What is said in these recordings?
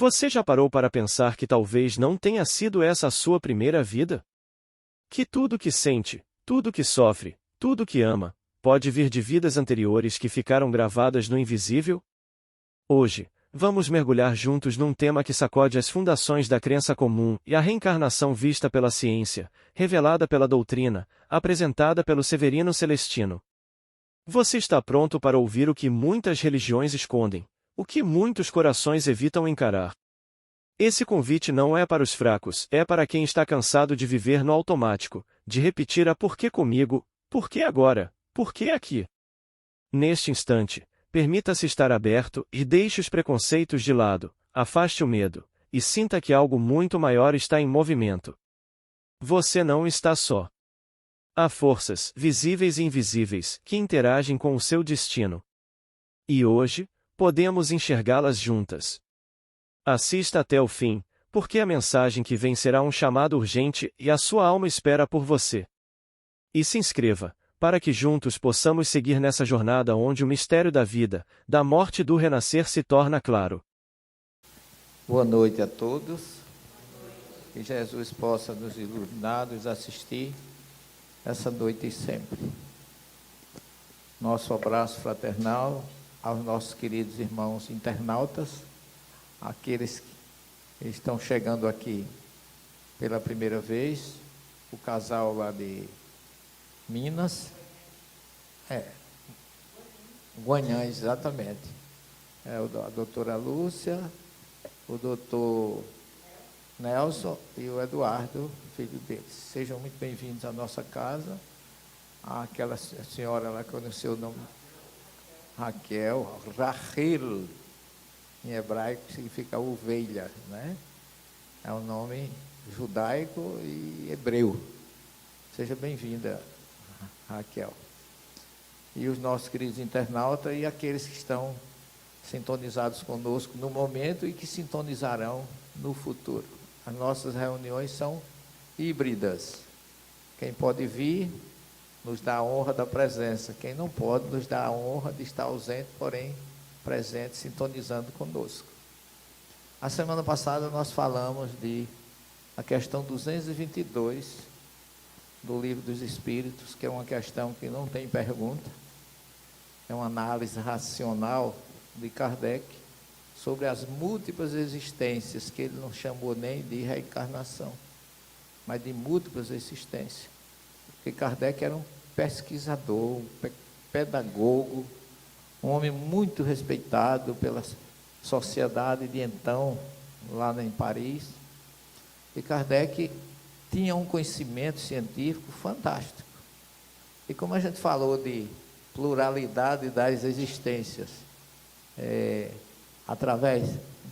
Você já parou para pensar que talvez não tenha sido essa a sua primeira vida? Que tudo que sente, tudo que sofre, tudo que ama, pode vir de vidas anteriores que ficaram gravadas no invisível? Hoje, vamos mergulhar juntos num tema que sacode as fundações da crença comum e a reencarnação vista pela ciência, revelada pela doutrina, apresentada pelo Severino Celestino. Você está pronto para ouvir o que muitas religiões escondem, o que muitos corações evitam encarar? Esse convite não é para os fracos, é para quem está cansado de viver no automático, de repetir a por que comigo, por que agora, por que aqui. Neste instante, permita-se estar aberto e deixe os preconceitos de lado, afaste o medo, e sinta que algo muito maior está em movimento. Você não está só. Há forças, visíveis e invisíveis, que interagem com o seu destino. E hoje, podemos enxergá-las juntas. Assista até o fim, porque a mensagem que vem será um chamado urgente e a sua alma espera por você. E se inscreva, para que juntos possamos seguir nessa jornada onde o mistério da vida, da morte e do renascer se torna claro. Boa noite a todos. Que Jesus possa nos iluminar, nos assistir essa noite e sempre. Nosso abraço fraternal aos nossos queridos irmãos internautas, aqueles que estão chegando aqui pela primeira vez, o casal lá de Minas, Guanhães, exatamente, a doutora Lúcia, o doutor Nelson e o Eduardo, filho deles. Sejam muito bem-vindos à nossa casa. Aquela senhora lá que eu não sei o nome, Raquel, Rachel, em hebraico significa ovelha, né? É um nome judaico e hebreu. Seja bem-vinda, Raquel. E os nossos queridos internautas e aqueles que estão sintonizados conosco no momento e que sintonizarão no futuro. As nossas reuniões são híbridas. Quem pode vir, nos dá a honra da presença. Quem não pode, nos dá a honra de estar ausente, porém presente, sintonizando conosco. A semana passada nós falamos de a questão 222 do Livro dos Espíritos, que é uma questão que não tem pergunta, é uma análise racional de Kardec sobre as múltiplas existências, que ele não chamou nem de reencarnação, mas de múltiplas existências. Porque Kardec era um pesquisador, um pedagogo, um homem muito respeitado pela sociedade de então, lá em Paris. E Kardec tinha um conhecimento científico fantástico. E como a gente falou de pluralidade das existências, através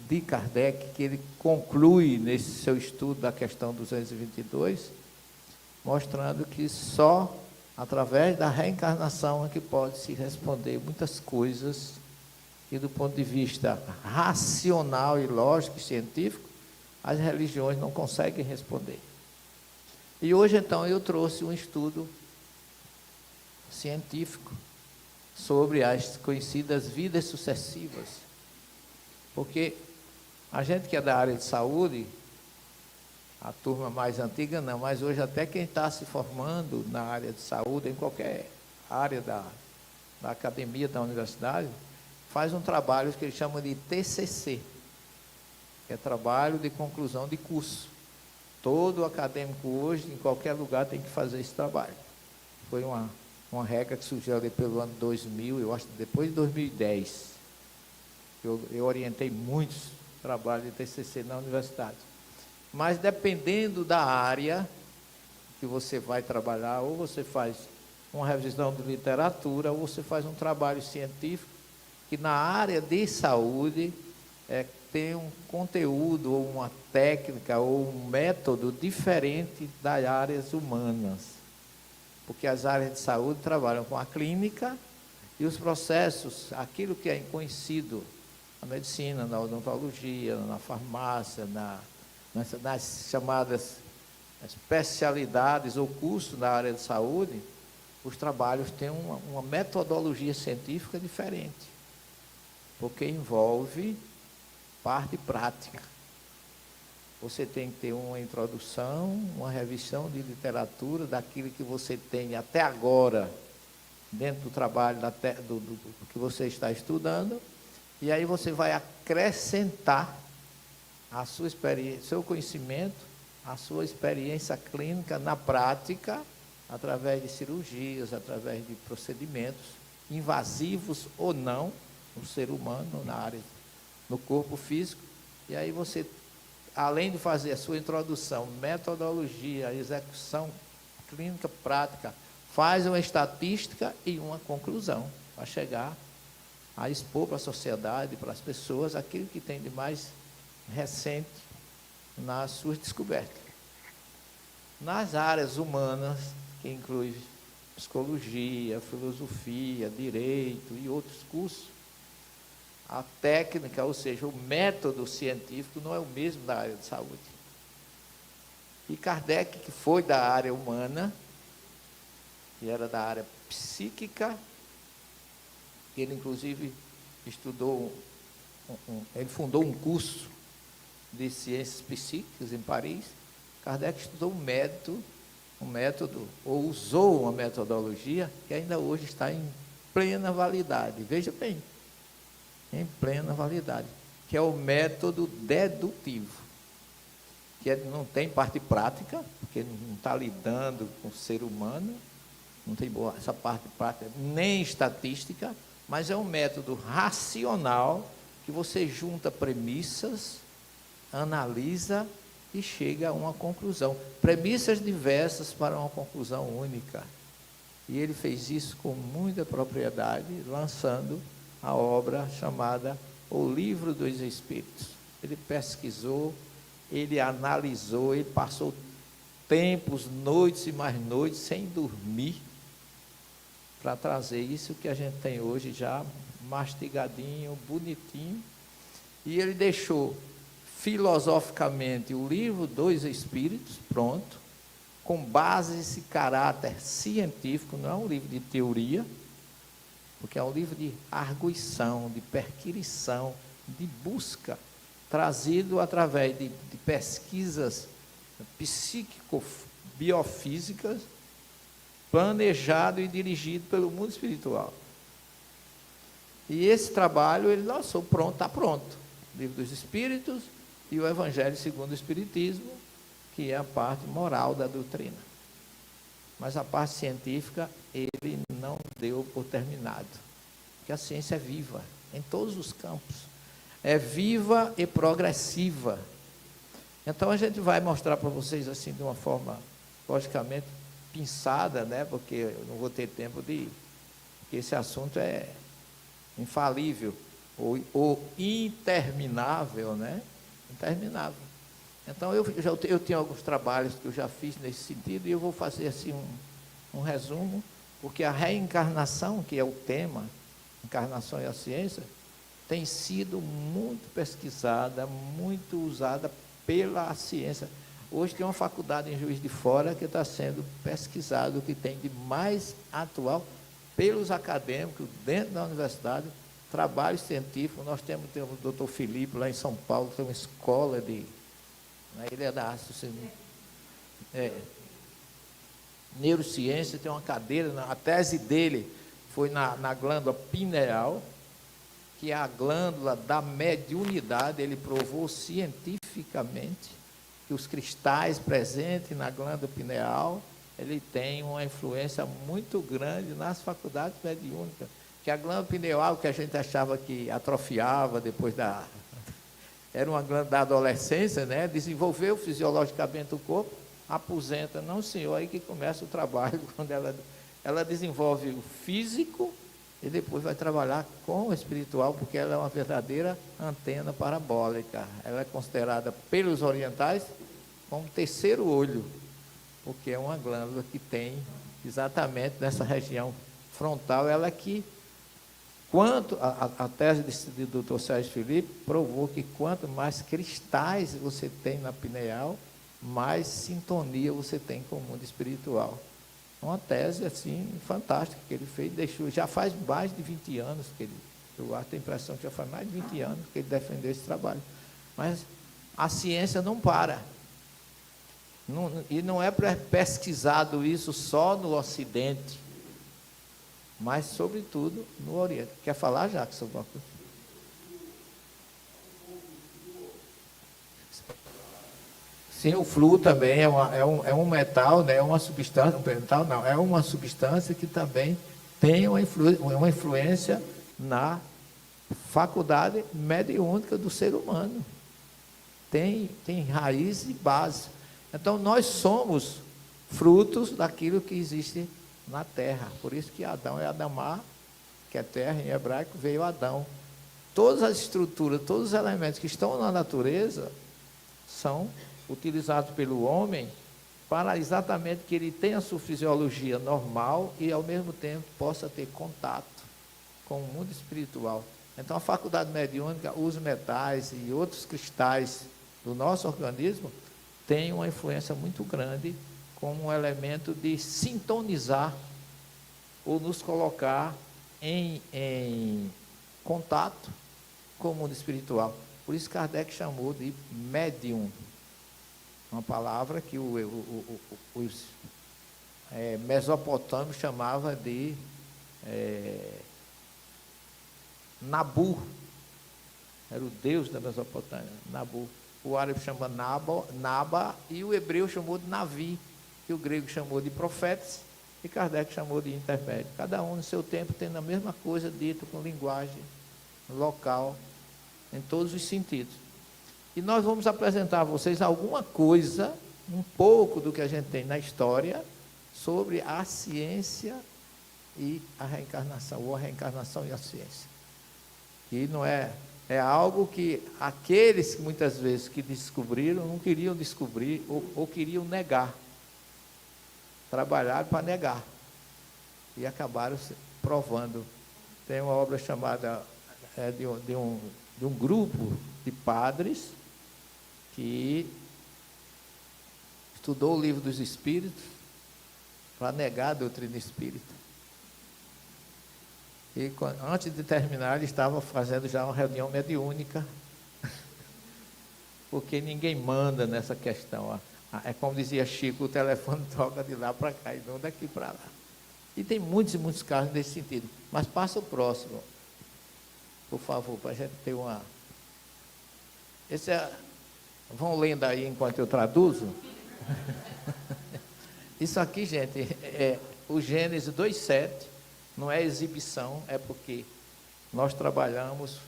de Kardec, que ele conclui nesse seu estudo da questão 222, mostrando que só através da reencarnação é que pode se responder muitas coisas que, do ponto de vista racional e lógico e científico, as religiões não conseguem responder. E hoje, então, eu trouxe um estudo científico sobre as conhecidas vidas sucessivas. Porque a gente que é da área de saúde, a turma mais antiga não, mas hoje até quem está se formando na área de saúde, em qualquer área da academia, da universidade, faz um trabalho que eles chamam de TCC, que é trabalho de conclusão de curso. Todo acadêmico hoje, em qualquer lugar, tem que fazer esse trabalho. Foi uma regra que surgiu ali pelo ano 2000, eu acho que depois de 2010. Eu orientei muitos trabalhos de TCC na universidade. Mas dependendo da área que você vai trabalhar, ou você faz uma revisão de literatura, ou você faz um trabalho científico, que na área de saúde tem um conteúdo, ou uma técnica, ou um método diferente das áreas humanas. Porque as áreas de saúde trabalham com a clínica e os processos, aquilo que é conhecido na medicina, na odontologia, na farmácia, nas chamadas especialidades ou cursos na área de saúde, os trabalhos têm uma metodologia científica diferente, porque envolve parte prática. Você tem que ter uma introdução, uma revisão de literatura daquilo que você tem até agora dentro do trabalho do que você está estudando, e aí você vai acrescentar a sua experiência, seu conhecimento, a sua experiência clínica na prática, através de cirurgias, através de procedimentos invasivos ou não no ser humano, na área, no corpo físico. E aí você, além de fazer a sua introdução, metodologia, execução clínica prática, faz uma estatística e uma conclusão para chegar a expor para a sociedade, para as pessoas, aquilo que tem de mais recente nas suas descobertas. Nas áreas humanas, que inclui psicologia, filosofia, direito e outros cursos, a técnica, ou seja, o método científico não é o mesmo da área de saúde. E Kardec, que foi da área humana, que era da área psíquica, ele inclusive estudou, ele fundou um curso de ciências psíquicas em Paris. Kardec estudou um método, ou usou uma metodologia que ainda hoje está em plena validade. Veja bem, em plena validade, que é o método dedutivo, que não tem parte prática, porque não está lidando com o ser humano, não tem essa parte prática, nem estatística, mas é um método racional, que você junta premissas, analisa e chega a uma conclusão. Premissas diversas para uma conclusão única. E ele fez isso com muita propriedade, lançando a obra chamada O Livro dos Espíritos. Ele pesquisou, ele analisou, ele passou tempos, noites e mais noites, sem dormir, para trazer isso que a gente tem hoje já mastigadinho, bonitinho. E ele deixou filosoficamente o Livro dos Espíritos pronto, com base esse caráter científico, não é um livro de teoria, porque é um livro de arguição, de perquirição, de busca, trazido através de pesquisas psíquico-biofísicas, planejado e dirigido pelo mundo espiritual. E esse trabalho ele lançou pronto, está pronto. O Livro dos Espíritos e o Evangelho segundo o Espiritismo, que é a parte moral da doutrina. Mas a parte científica ele não deu por terminado. Porque a ciência é viva, em todos os campos. É viva e progressiva. Então a gente vai mostrar para vocês assim de uma forma, logicamente, pinçada, né? Porque eu não vou ter tempo de... Porque esse assunto é infalível, ou interminável, né? Interminável. Então eu tenho alguns trabalhos que eu já fiz nesse sentido, e eu vou fazer assim um resumo, porque a reencarnação, que é o tema, encarnação e a ciência, tem sido muito pesquisada, muito usada pela ciência. Hoje tem uma faculdade em Juiz de Fora que está sendo pesquisado, o que tem de mais atual pelos acadêmicos dentro da universidade, trabalho científico. Nós temos o doutor Felipe lá em São Paulo, que tem uma escola de... Ele é da neurociência, tem uma cadeira, a tese dele foi na glândula pineal, que é a glândula da mediunidade. Ele provou cientificamente que os cristais presentes na glândula pineal, ele tem uma influência muito grande nas faculdades mediúnicas, que a glândula pineal, que a gente achava que atrofiava depois era uma glândula da adolescência, né? Desenvolveu fisiologicamente o corpo, aposenta. Não, senhor, aí que começa o trabalho, quando ela desenvolve o físico e depois vai trabalhar com o espiritual, porque ela é uma verdadeira antena parabólica. Ela é considerada pelos orientais como terceiro olho, porque é uma glândula que tem exatamente nessa região frontal, ela que... A tese do Dr. Sérgio Felipe provou que quanto mais cristais você tem na pineal, mais sintonia você tem com o mundo espiritual. Uma tese assim fantástica que ele fez, já faz mais de 20 anos que ele Eu tenho a impressão que já faz mais de 20 anos que ele defendeu esse trabalho. Mas a ciência não para. E não é pesquisado isso só no Ocidente, mas, sobretudo, no Oriente. Quer falar, Jacques, sobre uma coisa? Sim, o flúor também é um metal, né? É uma substância, um metal não, é uma substância que também tem uma influência na faculdade mediúnica do ser humano. Tem raiz e base. Então, nós somos frutos daquilo que existe na terra. Por isso que Adão é Adamá, que é terra, em hebraico veio Adão. Todas as estruturas, todos os elementos que estão na natureza são utilizados pelo homem para exatamente que ele tenha a sua fisiologia normal e, ao mesmo tempo, possa ter contato com o mundo espiritual. Então, a faculdade mediúnica, os metais e outros cristais do nosso organismo tem uma influência muito grande como um elemento de sintonizar ou nos colocar em contato com o mundo espiritual. Por isso Kardec chamou de médium, uma palavra que os mesopotâmios chamavam de Nabu, era o deus da Mesopotâmia, Nabu. O árabe chama Naba, e o hebreu chamou de Navi, que o grego chamou de profetas, e Kardec chamou de intermédio. Cada um no seu tempo tendo a mesma coisa dita com linguagem local, em todos os sentidos. E nós vamos apresentar a vocês alguma coisa, um pouco do que a gente tem na história, sobre a ciência e a reencarnação, ou a reencarnação e a ciência. E não é algo que aqueles que muitas vezes que descobriram, não queriam descobrir, ou queriam negar. Trabalharam para negar. E acabaram provando. Tem uma obra chamada de um grupo de padres que estudou o livro dos Espíritos para negar a doutrina espírita. E antes de terminar, ele estava fazendo já uma reunião mediúnica, porque ninguém manda nessa questão. É como dizia Chico, o telefone toca de lá para cá e não daqui para lá. E tem muitos e muitos casos nesse sentido. Mas passa o próximo, por favor, para a gente ter uma... Vão lendo aí enquanto eu traduzo. Isso aqui, gente, é o Gênesis 2,7. Não é exibição, é porque nós trabalhamos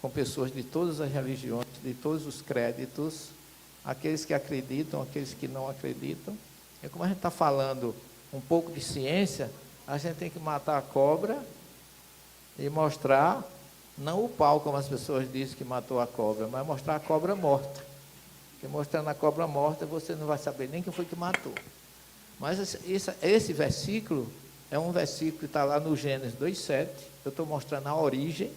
com pessoas de todas as religiões, de todos os créditos, aqueles que acreditam, aqueles que não acreditam. E como a gente está falando um pouco de ciência, a gente tem que matar a cobra e mostrar, não o pau, como as pessoas dizem que matou a cobra, mas mostrar a cobra morta. Porque mostrando a cobra morta, você não vai saber nem quem foi que matou. Mas esse versículo é um versículo que está lá no Gênesis 2,7. Eu estou mostrando a origem,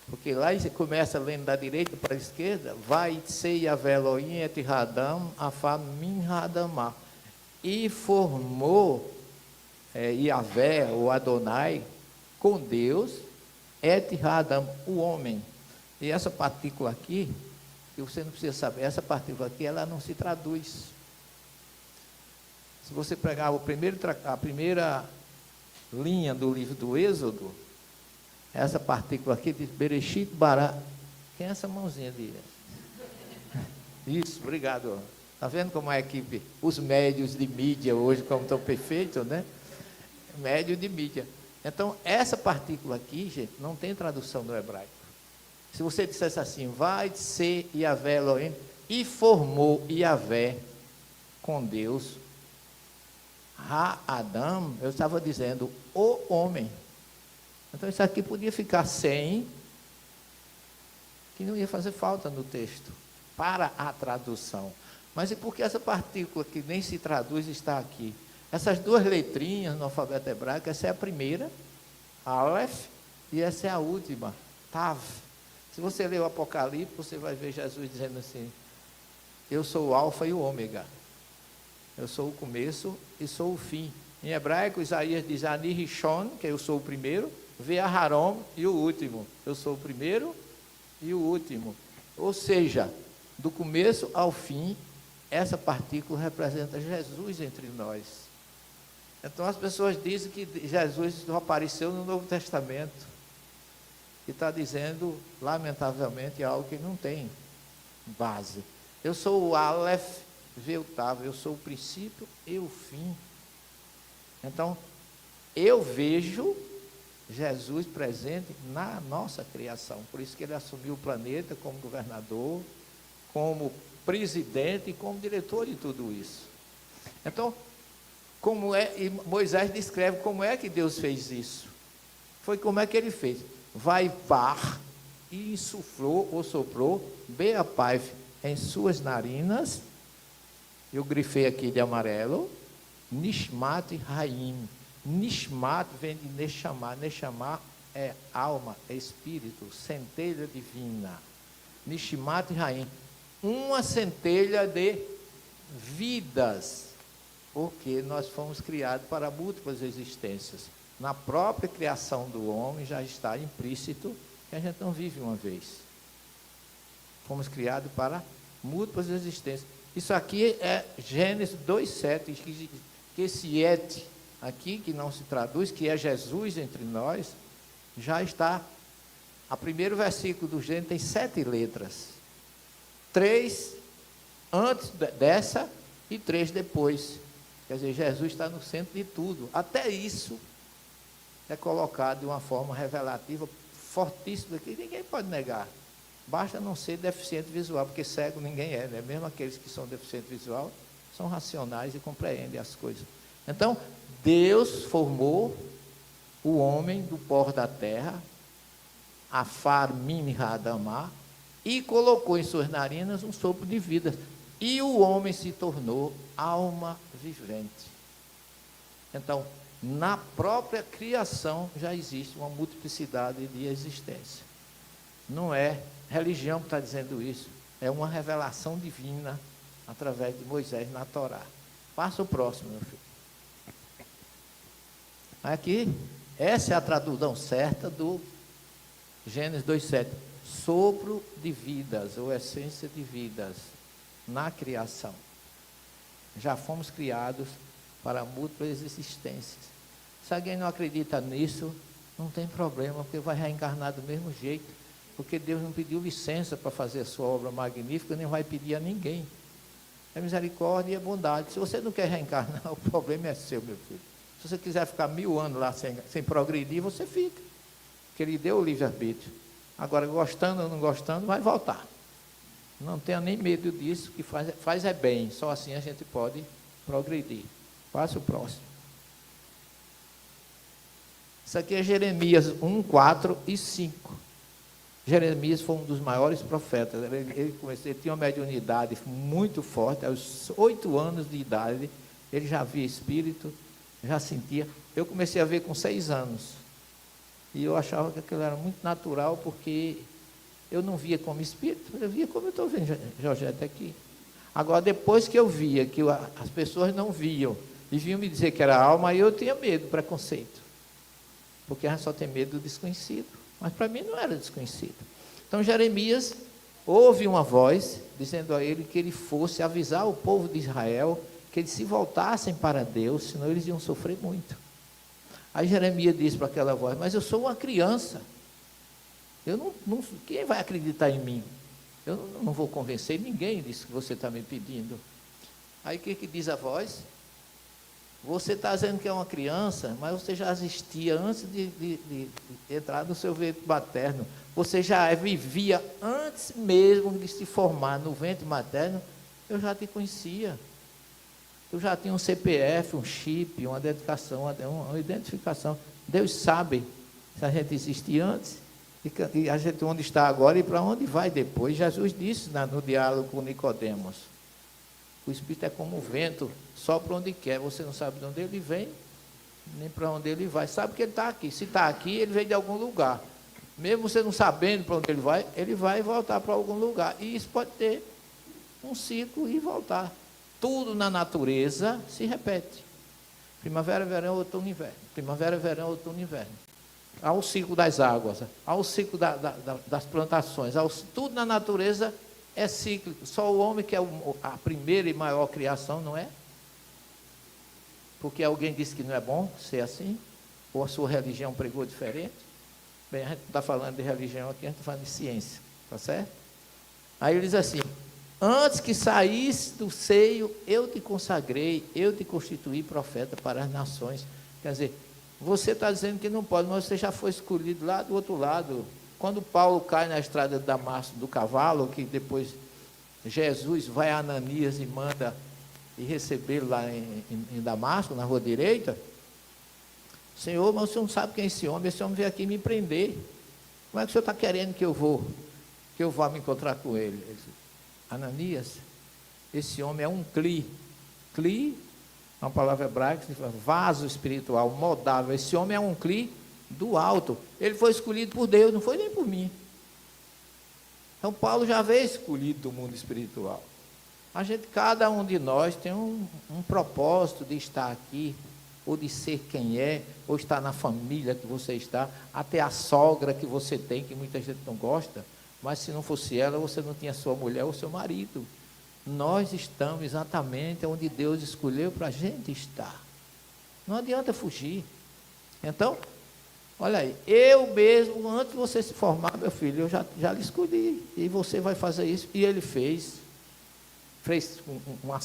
porque lá você começa lendo da direita para a esquerda, vai ser Yahvé Elohim et Hadam afam min Hadamah. E formou Yahvé, ou Adonai, com Deus, et Hadam, o homem. E essa partícula aqui, que você não precisa saber, essa partícula aqui, ela não se traduz. Se você pegar a primeira linha do livro do Êxodo, essa partícula aqui diz Bereshit bara. Quem é essa mãozinha ali? Isso, obrigado. Está vendo como a equipe, os médios de mídia hoje, como estão perfeitos, né? Médio de mídia. Então, essa partícula aqui, gente, não tem tradução no hebraico. Se você dissesse assim, vai ser Yahvé Elohim, e formou Yahvé com Deus, Adam, eu estava dizendo, o homem. Então isso aqui podia ficar sem, que não ia fazer falta no texto, para a tradução. Mas e por que essa partícula que nem se traduz está aqui? Essas duas letrinhas no alfabeto hebraico, essa é a primeira, Aleph, e essa é a última, Tav. Se você ler o Apocalipse, você vai ver Jesus dizendo assim, eu sou o alfa e o ômega. Eu sou o começo e sou o fim. Em hebraico, Isaías diz Ani Rishon, que eu sou o primeiro, vê Aharon e o último. Eu sou o primeiro e o último. Ou seja, do começo ao fim, essa partícula representa Jesus entre nós. Então as pessoas dizem que Jesus só apareceu no Novo Testamento. E está dizendo, lamentavelmente, algo que não tem base. Eu sou o Aleph Veutav, eu sou o princípio e o fim. Então, eu vejo Jesus presente na nossa criação. Por isso que ele assumiu o planeta como governador, como presidente e como diretor de tudo isso. Então, e Moisés descreve como é que Deus fez isso. Foi como é que ele fez. Vai var e insuflou ou soprou Beapaiv em suas narinas. Eu grifei aqui de amarelo. Nishmat Raim. Nishmat vem de Neshama. Neshama é alma, é espírito, centelha divina. Nishmat Raim. Uma centelha de vidas. Porque nós fomos criados para múltiplas existências. Na própria criação do homem já está implícito que a gente não vive uma vez. Fomos criados para múltiplas existências. Isso aqui é Gênesis 2,7, que esse et aqui, que não se traduz, que é Jesus entre nós, já está. O primeiro versículo do Gênesis tem 7 letras. 3 antes dessa e 3 depois. Quer dizer, Jesus está no centro de tudo. Até isso é colocado de uma forma revelativa, fortíssima, que ninguém pode negar. Basta não ser deficiente visual, porque cego ninguém é, né? Mesmo aqueles que são deficientes visual, são racionais e compreendem as coisas. Então, Deus formou o homem do pó da terra, Afar Min Hadamah, e colocou em suas narinas um sopro de vida. E o homem se tornou alma vivente. Então, na própria criação já existe uma multiplicidade de existência. Não é religião que está dizendo isso, é uma revelação divina através de Moisés na Torá. Passa o próximo, meu filho. Aqui, essa é a tradução certa do Gênesis 2,7. Sopro de vidas, ou essência de vidas, na criação. Já fomos criados para múltiplas existências. Se alguém não acredita nisso, não tem problema, porque vai reencarnar do mesmo jeito, porque Deus não pediu licença para fazer a sua obra magnífica, nem vai pedir a ninguém. É misericórdia e é bondade. Se você não quer reencarnar, o problema é seu, meu filho. Se você quiser ficar 1000 anos lá sem progredir, você fica, porque Ele deu o livre-arbítrio. Agora, gostando ou não gostando, vai voltar. Não tenha nem medo disso, que faz é bem, só assim a gente pode progredir. Passa o próximo. Isso aqui é Jeremias 1, 4 e 5. Jeremias foi um dos maiores profetas. Ele tinha uma mediunidade muito forte. Aos 8 anos de idade, ele já via espírito, já sentia. Eu comecei a ver com 6 anos. E eu achava que aquilo era muito natural, porque eu não via como espírito, eu via como eu estou vendo Georgette aqui. Agora, depois que eu via que as pessoas não viam, e vinham me dizer que era alma, aí eu tinha medo, preconceito. Porque a gente só tem medo do desconhecido. Mas para mim não era desconhecido. Então Jeremias ouve uma voz, dizendo a ele que ele fosse avisar o povo de Israel, que eles se voltassem para Deus, senão eles iam sofrer muito. Aí Jeremias disse para aquela voz: mas eu sou uma criança. Quem vai acreditar em mim? Eu não vou convencer ninguém disso que você está me pedindo. Aí o que diz a voz? Você está dizendo que é uma criança, mas você já existia antes de entrar no seu ventre materno. Você já vivia antes mesmo de se formar no ventre materno. Eu já te conhecia. Eu já tinha um CPF, um chip, uma identificação. Deus sabe se a gente existia antes e a gente onde está agora e para onde vai depois. Jesus disse no diálogo com Nicodemos: o Espírito é como o vento, sopra onde quer. Você não sabe de onde ele vem, nem para onde ele vai. Sabe que ele está aqui. Se está aqui, ele vem de algum lugar. Mesmo você não sabendo para onde ele vai voltar para algum lugar. E isso pode ter um ciclo e voltar. Tudo na natureza se repete. Primavera, verão, outono, inverno. Primavera, verão, outono, inverno. há o ciclo das águas, há o ciclo das plantações, tudo na natureza é cíclico. Só o homem que é a primeira e maior criação, não é? Porque alguém disse que não é bom ser assim, ou a sua religião pregou diferente. Bem, a gente não está falando de religião aqui, a gente está falando de ciência, tá certo? Aí ele diz assim: antes que saísse do seio, eu te consagrei, eu te constituí profeta para as nações. Quer dizer, você está dizendo que não pode, mas você já foi escolhido lá do outro lado. Quando Paulo cai na estrada de Damasco do cavalo, que depois Jesus vai a Ananias e manda e recebê-lo lá em Damasco, na rua direita. Senhor, mas o senhor não sabe quem é esse homem veio aqui me prender. Como é que o senhor está querendo que eu vá me encontrar com ele? Ele disse: Ananias, esse homem é um cli. Cli, uma palavra hebraica que significa vaso espiritual, moldável. Esse homem é um cli do alto. Ele foi escolhido por Deus, não foi nem por mim. Então Paulo já veio escolhido do mundo espiritual. Cada um de nós tem um propósito de estar aqui, ou de ser quem é, ou estar na família que você está, até a sogra que você tem, que muita gente não gosta, mas se não fosse ela, você não tinha sua mulher ou seu marido. Nós estamos exatamente onde Deus escolheu para a gente estar. Não adianta fugir. Então, olha aí, eu mesmo, antes de você se formar, meu filho, eu já lhe escolhi, e você vai fazer isso. E ele fez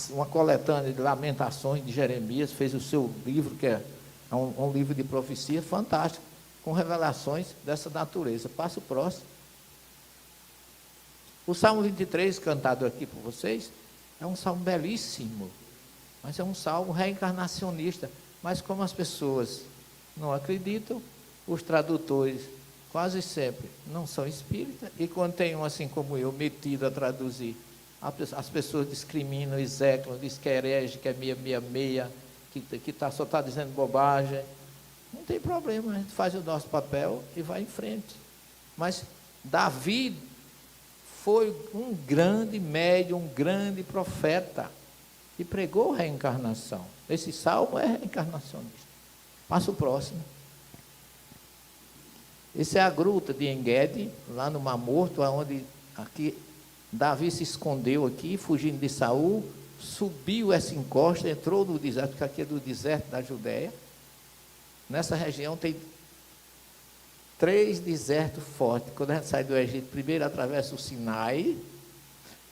uma coletânea de lamentações de Jeremias, fez o seu livro, que é um livro de profecia fantástico, com revelações dessa natureza. Passa o próximo. O Salmo 23, cantado aqui por vocês, é um salmo belíssimo, mas é um salmo reencarnacionista. Mas como as pessoas não acreditam, os tradutores quase sempre não são espíritas, e quando tem um assim como eu, metido a traduzir, as pessoas discriminam, execram, diz que é herege, que é meia, que só está dizendo bobagem. Não tem problema, a gente faz o nosso papel e vai em frente. Mas Davi foi um grande médium, um grande profeta, e pregou reencarnação. Esse salmo é reencarnacionista. Passa o próximo. Essa é a gruta de Engedi, lá no Mar Morto, onde aqui Davi se escondeu aqui, fugindo de Saul, subiu essa encosta, entrou no deserto, porque aqui é do deserto da Judéia. Nessa região tem 3 desertos fortes. Quando a gente sai do Egito, primeiro atravessa o Sinai,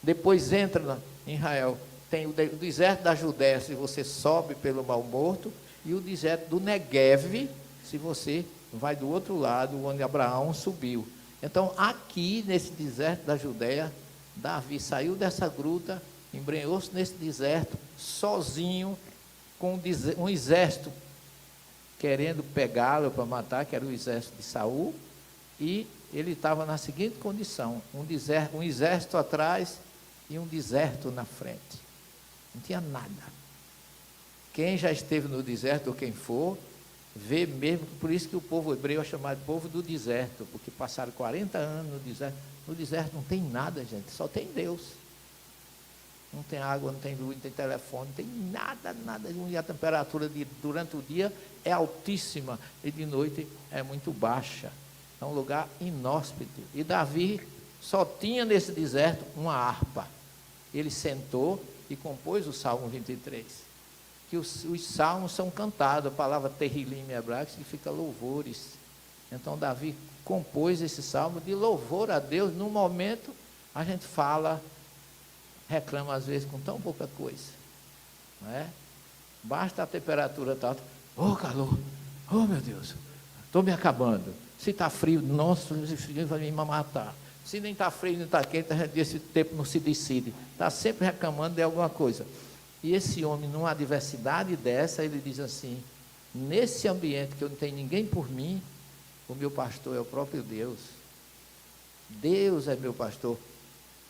depois entra em Israel, tem o deserto da Judéia, se você sobe pelo Mar Morto, e o deserto do Negueve, se você vai do outro lado, onde Abraão subiu. Então, aqui, nesse deserto da Judéia, Davi saiu dessa gruta, embrenhou-se nesse deserto, sozinho, com um exército querendo pegá-lo para matar, que era o exército de Saul, e ele estava na seguinte condição: um exército atrás e um deserto na frente. Não tinha nada. Quem já esteve no deserto, ou quem for, vê mesmo, por isso que o povo hebreu é chamado povo do deserto, porque passaram 40 anos no deserto. No deserto não tem nada, gente, só tem Deus. Não tem água, não tem luz, não tem telefone, não tem nada. E a temperatura durante o dia é altíssima e de noite é muito baixa. É um lugar inóspito. E Davi só tinha nesse deserto uma harpa. Ele sentou e compôs o Salmo 23. Que os salmos são cantados, a palavra terrilim em hebraico significa louvores. Então Davi compôs esse salmo de louvor a Deus. Num momento a gente reclama às vezes com tão pouca coisa, não é? Basta a temperatura estar alta, calor, meu Deus, estou me acabando. Se está frio, nossa, esse frio vai me matar. Se nem está frio, nem está quente, a gente diz, esse tempo não se decide. Está sempre reclamando de alguma coisa. E esse homem, numa adversidade dessa, ele diz assim: nesse ambiente que eu não tenho ninguém por mim, o meu pastor é o próprio Deus. Deus é meu pastor.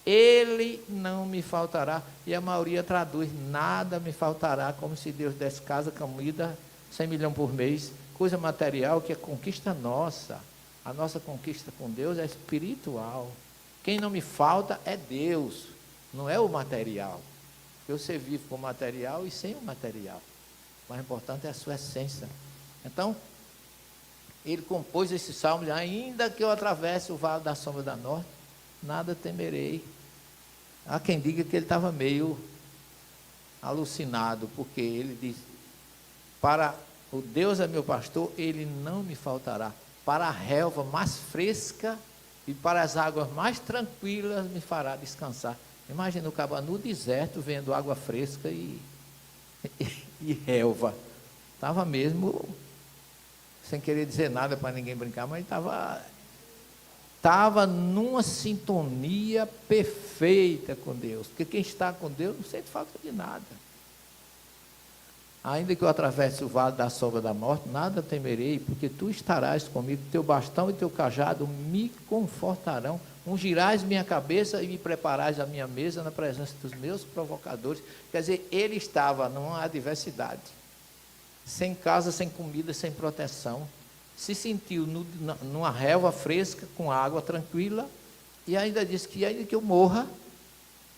Ele não me faltará. E a maioria traduz: nada me faltará, como se Deus desse casa, comida, 100 milhões por mês, coisa material que é conquista nossa. A nossa conquista com Deus é espiritual. Quem não me falta é Deus, não é o material. Você vive com o material e sem o material. O mais importante é a sua essência. Então, ele compôs esse salmo, ainda que eu atravesse o vale da sombra da morte, nada temerei. Há quem diga que ele estava meio alucinado, porque ele diz, para o Deus é meu pastor, ele não me faltará. Para a relva mais fresca e para as águas mais tranquilas me fará descansar. Imagina o cabo no deserto vendo água fresca e relva. Estava mesmo, sem querer dizer nada para ninguém brincar, mas estava numa sintonia perfeita com Deus. Porque quem está com Deus não sente falta de nada. Ainda que eu atravesse o vale da sombra da morte, nada temerei, porque tu estarás comigo, teu bastão e teu cajado me confortarão. Ungirás minha cabeça e me prepararás a minha mesa na presença dos meus provocadores. Quer dizer, ele estava numa adversidade, sem casa, sem comida, sem proteção, se sentiu numa relva fresca, com água tranquila, e ainda disse que ainda que eu morra,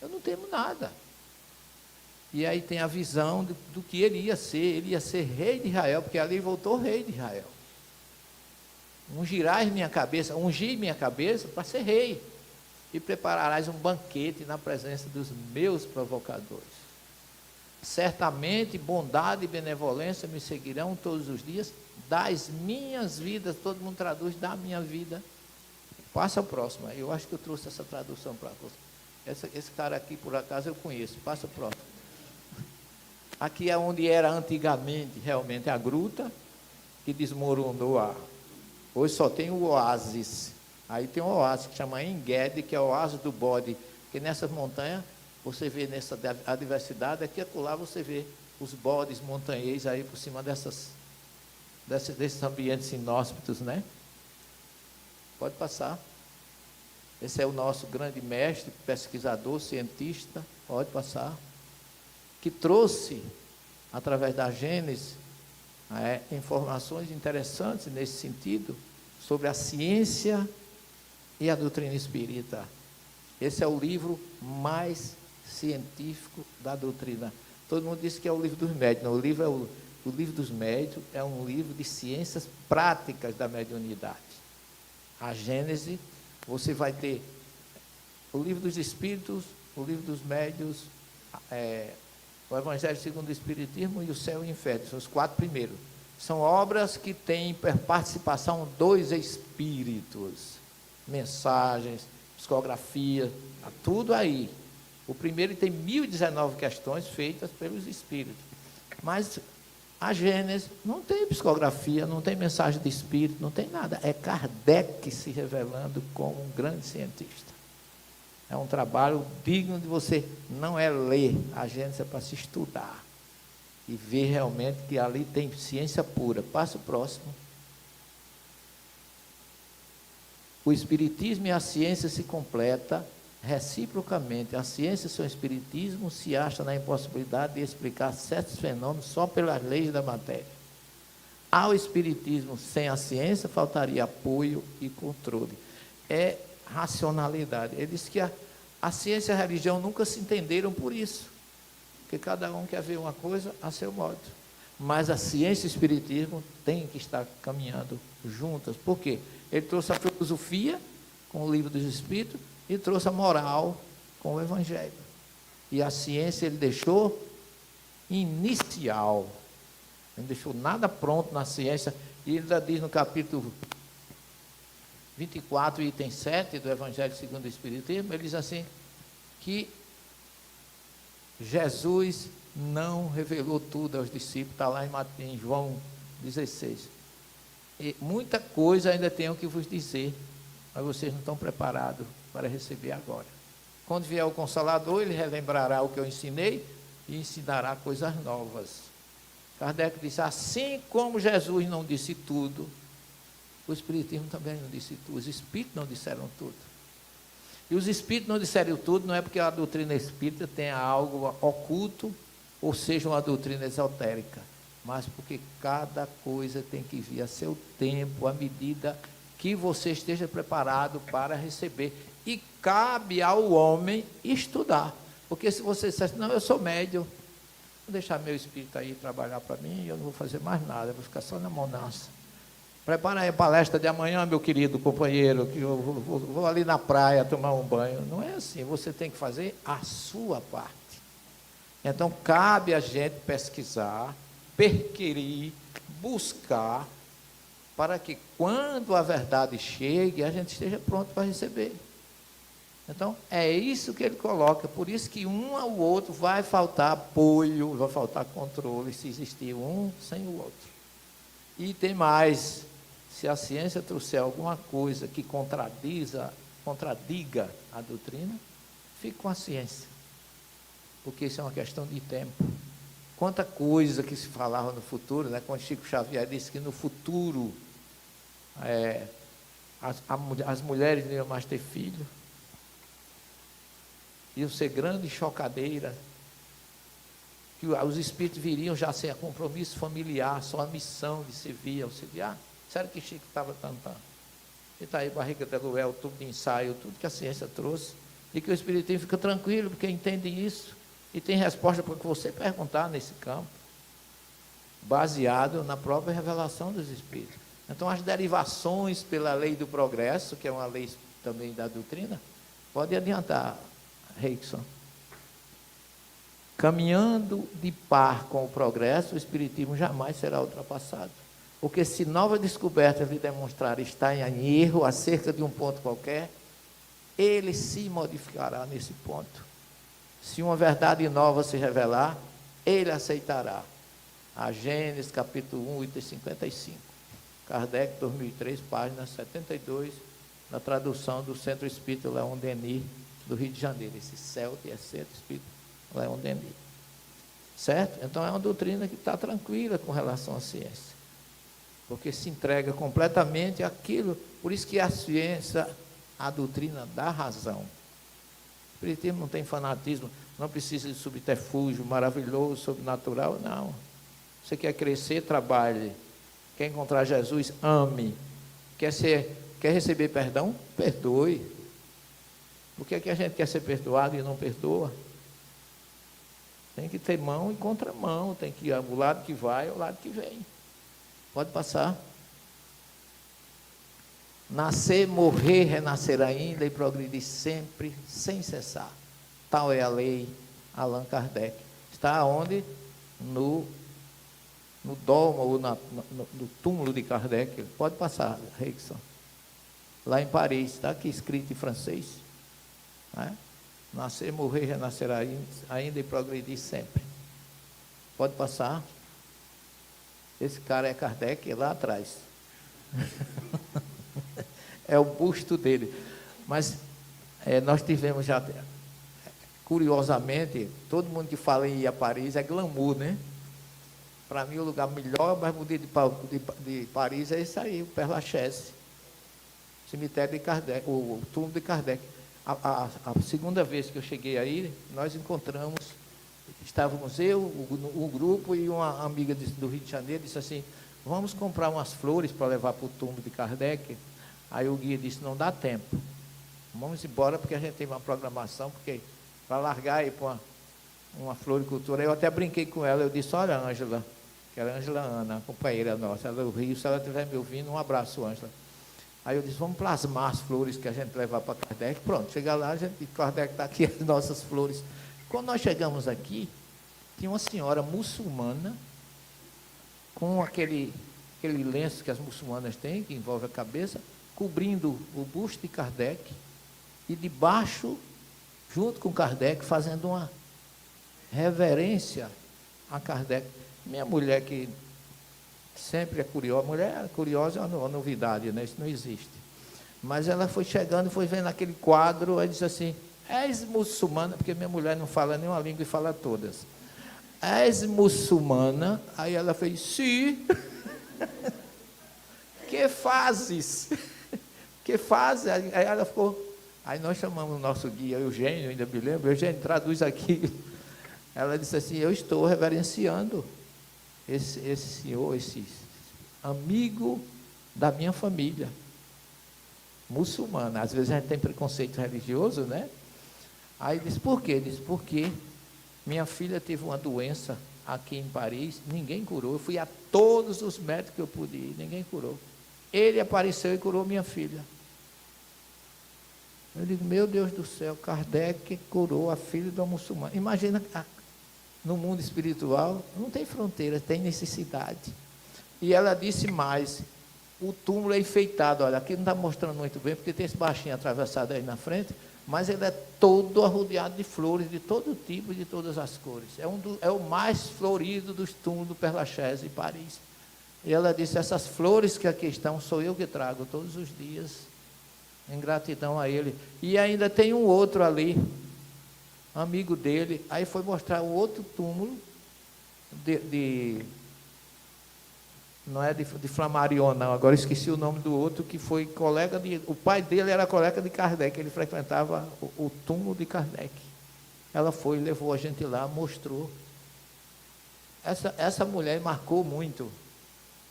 eu não temo nada. E aí tem a visão do que ele ia ser rei de Israel, porque ali voltou rei de Israel. Ungirás minha cabeça, ungir minha cabeça para ser rei, e prepararás um banquete na presença dos meus provocadores. Certamente bondade e benevolência me seguirão todos os dias, das minhas vidas, todo mundo traduz, da minha vida. Passa o próximo, eu acho que eu trouxe essa tradução para você. Esse cara aqui, por acaso, eu conheço, passa o próximo. Aqui é onde era antigamente realmente a gruta, que desmoronou hoje só tem o oásis. Aí tem um oásis que chama Engedi, que é o oásis do bode, porque nessas montanhas, você vê nessa adversidade, aqui e acolá você vê os bodes montanhês aí por cima desses ambientes inóspitos, né? Pode passar. Esse é o nosso grande mestre, pesquisador, cientista, pode passar, que trouxe, através da Gênesis, informações interessantes nesse sentido, sobre a ciência e a doutrina espírita. Esse é o livro mais científico da doutrina. Todo mundo diz que é o livro dos médiuns. Não, o livro dos médiuns é um livro de ciências práticas da mediunidade. A Gênese, você vai ter o livro dos espíritos, o livro dos médiuns, o Evangelho segundo o Espiritismo e o Céu e o Inferno, são os 4 primeiros. São obras que têm participação dos espíritos, mensagens, psicografia, tá tudo aí. O primeiro tem 1019 questões feitas pelos espíritos, mas a Gênesis não tem psicografia, não tem mensagem de espírito, não tem nada. É Kardec se revelando como um grande cientista. É um trabalho digno de você, não é ler, a Gênesis é para se estudar e ver realmente que ali tem ciência pura. Passa o próximo. O Espiritismo e a ciência se completam reciprocamente. A ciência e seu Espiritismo se acham na impossibilidade de explicar certos fenômenos só pelas leis da matéria. Ao Espiritismo sem a ciência faltaria apoio e controle. É racionalidade. Ele diz que a ciência e a religião nunca se entenderam por isso, porque cada um quer ver uma coisa a seu modo, mas a ciência e o espiritismo têm que estar caminhando juntas. Por quê? Ele trouxe a filosofia com o livro dos espíritos e trouxe a moral com o evangelho, e a ciência ele deixou inicial, não deixou nada pronto na ciência. E ele ainda diz no capítulo 24, item 7 do Evangelho segundo o Espiritismo, ele diz assim, que Jesus não revelou tudo aos discípulos, está lá em João 16. E muita coisa ainda tenho que vos dizer, mas vocês não estão preparados para receber agora. Quando vier o Consolador, ele relembrará o que eu ensinei e ensinará coisas novas. Kardec disse, assim como Jesus não disse tudo, o Espiritismo também não disse tudo, os Espíritos não disseram tudo. E os Espíritos não disseram tudo, não é porque a doutrina espírita tenha algo oculto, ou seja, uma doutrina esotérica, mas porque cada coisa tem que vir a seu tempo, à medida que você esteja preparado para receber. E cabe ao homem estudar, porque se você disser assim, não, eu sou médium, vou deixar meu espírito aí trabalhar para mim, eu não vou fazer mais nada, eu vou ficar só na monança. Prepara aí a palestra de amanhã, meu querido companheiro, que eu vou ali na praia tomar um banho. Não é assim, você tem que fazer a sua parte. Então, cabe a gente pesquisar, perquirir, buscar, para que quando a verdade chegue, a gente esteja pronto para receber. Então, é isso que ele coloca. Por isso que um ao outro vai faltar apoio, vai faltar controle, se existir um sem o outro. E tem mais. Se a ciência trouxer alguma coisa que contradiga a doutrina, fique com a ciência. Porque isso é uma questão de tempo. Quanta coisa que se falava no futuro, né? Quando Chico Xavier disse que no futuro as mulheres não iam mais ter filho, iam ser grandes chocadeiras, que os espíritos viriam já sem compromisso familiar, só a missão de servir, auxiliar. Sério que Chico estava cantando? E está aí, barriga de aluguel, tubo de ensaio, tudo que a ciência trouxe, e que o espiritismo fica tranquilo, porque entende isso, e tem resposta para o que você perguntar nesse campo, baseado na própria revelação dos espíritos. Então, as derivações pela lei do progresso, que é uma lei também da doutrina, pode adiantar, Rickson. Caminhando de par com o progresso, o espiritismo jamais será ultrapassado. Porque se novas descobertas lhe demonstrarem estar em erro acerca de um ponto qualquer, ele se modificará nesse ponto. Se uma verdade nova se revelar, ele aceitará. A Gênesis, capítulo 1, item 55. Kardec, 2003, página 72, na tradução do Centro Espírita Leon Denis, do Rio de Janeiro. Esse CELT é Centro Espírita Leon Denis. Certo? Então é uma doutrina que está tranquila com relação à ciência. Porque se entrega completamente àquilo. Por isso que a ciência, a doutrina dá razão. O espiritismo não tem fanatismo, não precisa de subterfúgio maravilhoso, sobrenatural, não. Você quer crescer, trabalhe. Quer encontrar Jesus, ame. Quer receber perdão? Perdoe. Por que a gente quer ser perdoado e não perdoa? Tem que ter mão e contramão, tem que ir ao lado que vai ao lado que vem. Pode passar. Nascer, morrer, renascer ainda e progredir sempre, sem cessar. Tal é a lei, Allan Kardec. Está onde? No doma ou no túmulo de Kardec. Pode passar, Rickson. Lá em Paris, está aqui escrito em francês. Né? Nascer, morrer, renascer ainda e progredir sempre. Pode passar. Esse cara é Kardec, é lá atrás. É o busto dele. Mas nós tivemos já, curiosamente, todo mundo que fala em ir a Paris é glamour, né? Para mim, o lugar melhor, mais bonito de Paris é esse aí, o Père Lachaise. Cemitério de Kardec, o túmulo de Kardec. A segunda vez que eu cheguei aí, nós encontramos, estávamos eu, o grupo e uma amiga do Rio de Janeiro, disse assim, vamos comprar umas flores para levar para o túmulo de Kardec. Aí o guia disse, não dá tempo, vamos embora porque a gente tem uma programação, porque para largar aí para uma floricultura, eu até brinquei com ela, eu disse, olha Ângela, que era Ângela Ana, companheira nossa, ela é do Rio, se ela estiver me ouvindo, um abraço Ângela. Aí eu disse, vamos plasmar as flores que a gente levar para Kardec. Pronto, chega lá, Kardec está aqui, as nossas flores. Quando nós chegamos aqui, tinha uma senhora muçulmana, com aquele lenço que as muçulmanas têm, que envolve a cabeça, cobrindo o busto de Kardec, e debaixo, junto com Kardec, fazendo uma reverência a Kardec. Minha mulher que sempre é curiosa, mulher curiosa é uma novidade, né? Isso não existe. Mas ela foi chegando, foi vendo aquele quadro, aí disse assim, és muçulmana, porque minha mulher não fala nenhuma língua e fala todas. És muçulmana? Aí ela fez, sim. Que fazes? Que fazes? Aí ela ficou, aí nós chamamos o nosso guia, Eugênio, ainda me lembro, Eugênio, traduz aqui. Ela disse assim, eu estou reverenciando esse senhor, esse amigo da minha família, muçulmana. Às vezes a gente tem preconceito religioso, né? Aí disse, por quê? Disse, porque minha filha teve uma doença aqui em Paris, ninguém curou. Eu fui a todos os médicos que eu pude ir, ninguém curou. ele apareceu e curou minha filha. Eu digo, meu Deus do céu, Kardec curou a filha do muçulmano. Imagina, no mundo espiritual, não tem fronteira, tem necessidade. E ela disse mais, o túmulo é enfeitado, olha, aqui não está mostrando muito bem, porque tem esse baixinho atravessado aí na frente, mas ele é todo arrodeado de flores, de todo tipo e de todas as cores. É o mais florido dos túmulos do Père Lachaise, em Paris. E ela disse, essas flores que aqui estão, sou eu que trago todos os dias, em gratidão a ele. E ainda tem um outro ali, amigo dele, aí foi mostrar o outro túmulo, não é de Flammarion, não, agora esqueci o nome do outro, que foi colega o pai dele era colega de Kardec, ele frequentava o túmulo de Kardec. Ela foi, levou a gente lá, mostrou. Essa mulher marcou muito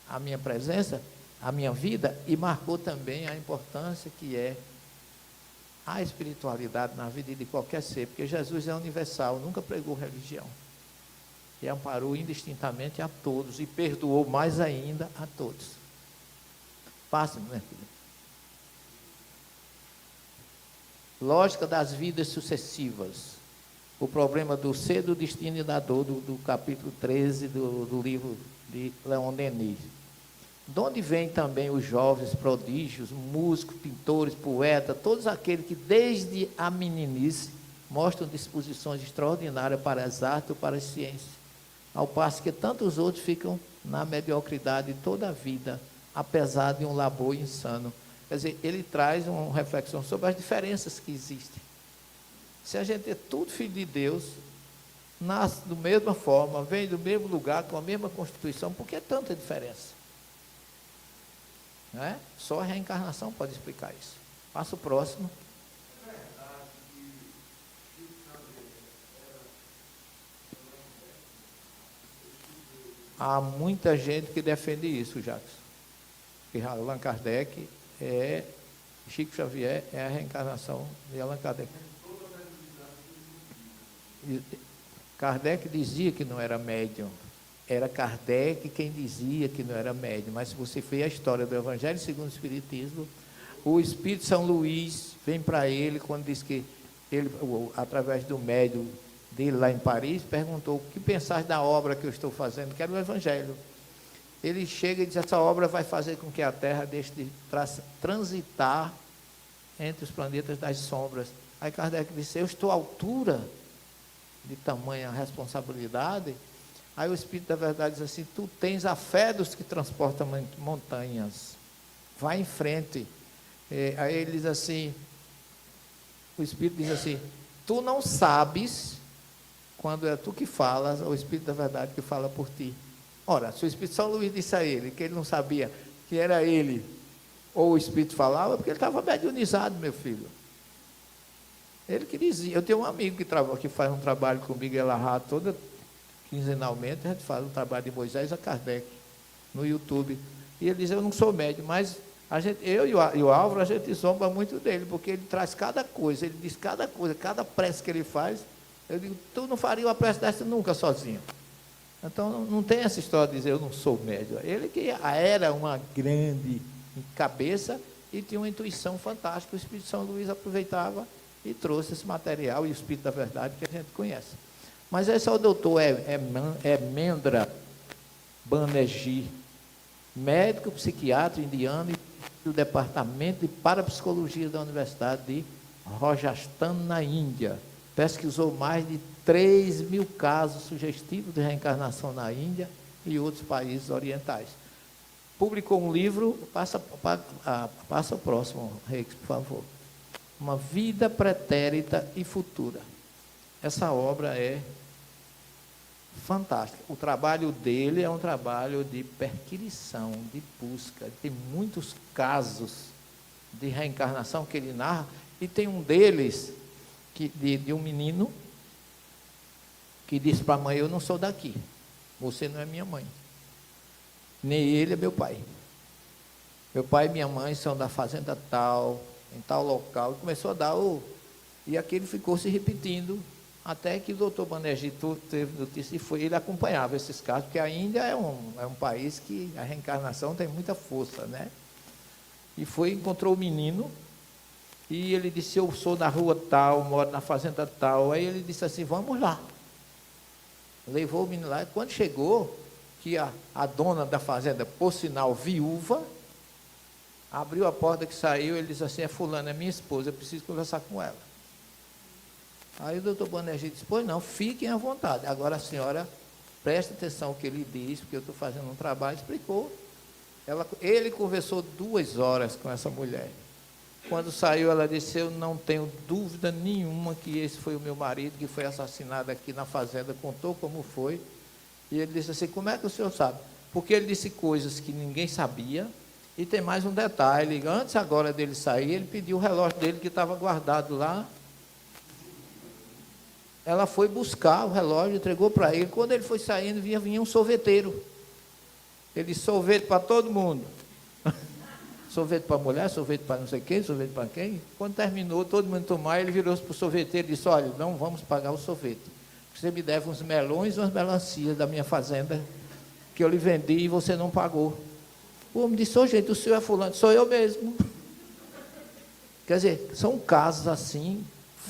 a minha presença, a minha vida, e marcou também a importância que é a espiritualidade na vida de qualquer ser, porque Jesus é universal, nunca pregou religião. E amparou indistintamente a todos, e perdoou mais ainda a todos. Passe, minha filha. Lógica das vidas sucessivas. O problema do ser, do destino e da dor, do capítulo 13 do livro de Leon Denis. De onde vêm também os jovens prodígios, músicos, pintores, poetas, todos aqueles que desde a meninice mostram disposições extraordinárias para as artes ou para as ciências, ao passo que tantos outros ficam na mediocridade toda a vida, apesar de um labor insano. Quer dizer, ele traz uma reflexão sobre as diferenças que existem. Se a gente é tudo filho de Deus, nasce da mesma forma, vem do mesmo lugar, com a mesma constituição, por que tanta diferença? Não é? Só a reencarnação pode explicar isso. Passa o próximo. Há muita gente que defende isso, Jacques. Que Allan Kardec Chico Xavier é a reencarnação de Allan Kardec. Kardec dizia que não era médium. Era Kardec quem dizia que não era médium. Mas se você vê a história do Evangelho segundo o Espiritismo, o Espírito São Luís vem para ele quando diz que ele, através do médium dele lá em Paris, perguntou: o que pensais da obra que eu estou fazendo, que era o Evangelho. Ele chega e diz: essa obra vai fazer com que a Terra deixe de transitar entre os planetas das sombras. Aí Kardec disse: eu estou à altura de tamanha responsabilidade. Aí o Espírito da Verdade diz assim: tu tens a fé dos que transportam montanhas, vai em frente. Aí ele diz assim, o Espírito diz assim: tu não sabes, quando é tu que falas, é o Espírito da Verdade que fala por ti. Ora, se o Espírito São Luís disse a ele que ele não sabia que era ele ou o Espírito falava, porque ele estava mediunizado, meu filho. Ele que dizia. Eu tenho um amigo que faz um trabalho comigo, ela toda quinzenalmente, a gente faz um trabalho de Moisés a Kardec no YouTube. E ele diz: eu não sou médium, mas eu e o Álvaro, a gente zomba muito dele, porque ele traz cada coisa, ele diz cada coisa, cada prece que ele faz. Eu digo: tu não faria uma prece dessa nunca sozinho. Então não tem essa história de dizer eu não sou médium. Ele que era uma grande cabeça e tinha uma intuição fantástica. O Espírito São Luís aproveitava e trouxe esse material e o Espírito da Verdade que a gente conhece. Mas esse é o doutor Emendra Banerjee, médico psiquiatra indiano e do Departamento de Parapsicologia da Universidade de Rajasthan, na Índia. Pesquisou mais de 3.000 casos sugestivos de reencarnação na Índia e outros países orientais. Publicou um livro, passa o próximo, Rex, por favor. Uma vida pretérita e futura. Essa obra é fantástica. O trabalho dele é um trabalho de perquisição, de busca. Tem muitos casos de reencarnação que ele narra, e tem um deles de um menino que disse para a mãe: eu não sou daqui, você não é minha mãe, nem ele é meu pai. Meu pai e minha mãe são da fazenda tal, em tal local. E começou a dar e aquilo ficou se repetindo, até que o doutor Banerjee teve notícia, e ele acompanhava esses casos, porque a Índia é um país que a reencarnação tem muita força, né? e encontrou o menino, e ele disse, eu sou da rua tal, moro na fazenda tal. Aí ele disse assim, vamos lá. Levou o menino lá, e quando chegou, que a dona da fazenda, por sinal viúva, abriu a porta que saiu, ele disse assim, é fulana, é minha esposa, eu preciso conversar com ela. Aí o doutor Banerjee disse, pois não, fiquem à vontade. Agora a senhora preste atenção no que ele diz, porque eu estou fazendo um trabalho, explicou. Ele conversou 2 horas com essa mulher. Quando saiu, ela disse, eu não tenho dúvida nenhuma que esse foi o meu marido, que foi assassinado aqui na fazenda, contou como foi. E ele disse assim, como é que o senhor sabe? Porque ele disse coisas que ninguém sabia, e tem mais um detalhe, antes agora dele sair, ele pediu o relógio dele que estava guardado lá. Ela foi buscar o relógio, entregou para ele. Quando ele foi saindo, vinha um sorveteiro. Ele disse, sorvete para todo mundo. Sorvete para a mulher, sorvete para não sei quem, sorvete para quem. Quando terminou, todo mundo tomar, ele virou-se para o sorveteiro e disse, olha, não vamos pagar o sorvete. Você me deve uns melões e umas melancias da minha fazenda, que eu lhe vendi e você não pagou. O homem disse, ô gente, o senhor é fulano, sou eu mesmo. Quer dizer, são casos assim,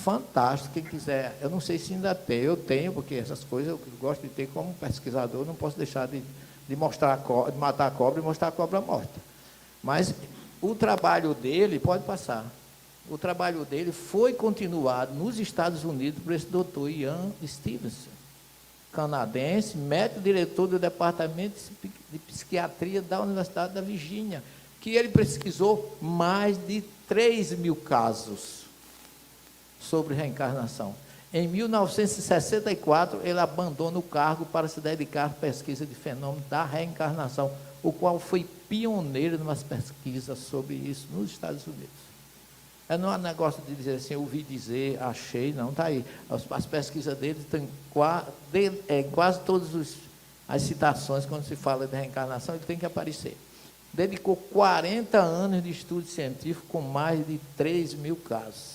fantásticos. Quem quiser, eu não sei se ainda tem, eu tenho, porque essas coisas eu gosto de ter como pesquisador, não posso deixar de mostrar de matar a cobra e mostrar a cobra morta. Mas o trabalho dele, pode passar, o trabalho dele foi continuado nos Estados Unidos por esse doutor Ian Stevenson, canadense, médico diretor do Departamento de Psiquiatria da Universidade da Virgínia, que ele pesquisou mais de 3.000 casos sobre reencarnação. Em 1964, ele abandona o cargo para se dedicar à pesquisa de fenômenos da reencarnação, o qual foi pioneiro em umas pesquisas sobre isso nos Estados Unidos. Não há negócio de dizer assim, ouvi dizer, achei, não, está aí. As pesquisas dele têm quase todas as citações, quando se fala de reencarnação, ele tem que aparecer. Dedicou 40 anos de estudo científico com mais de 3.000 casos.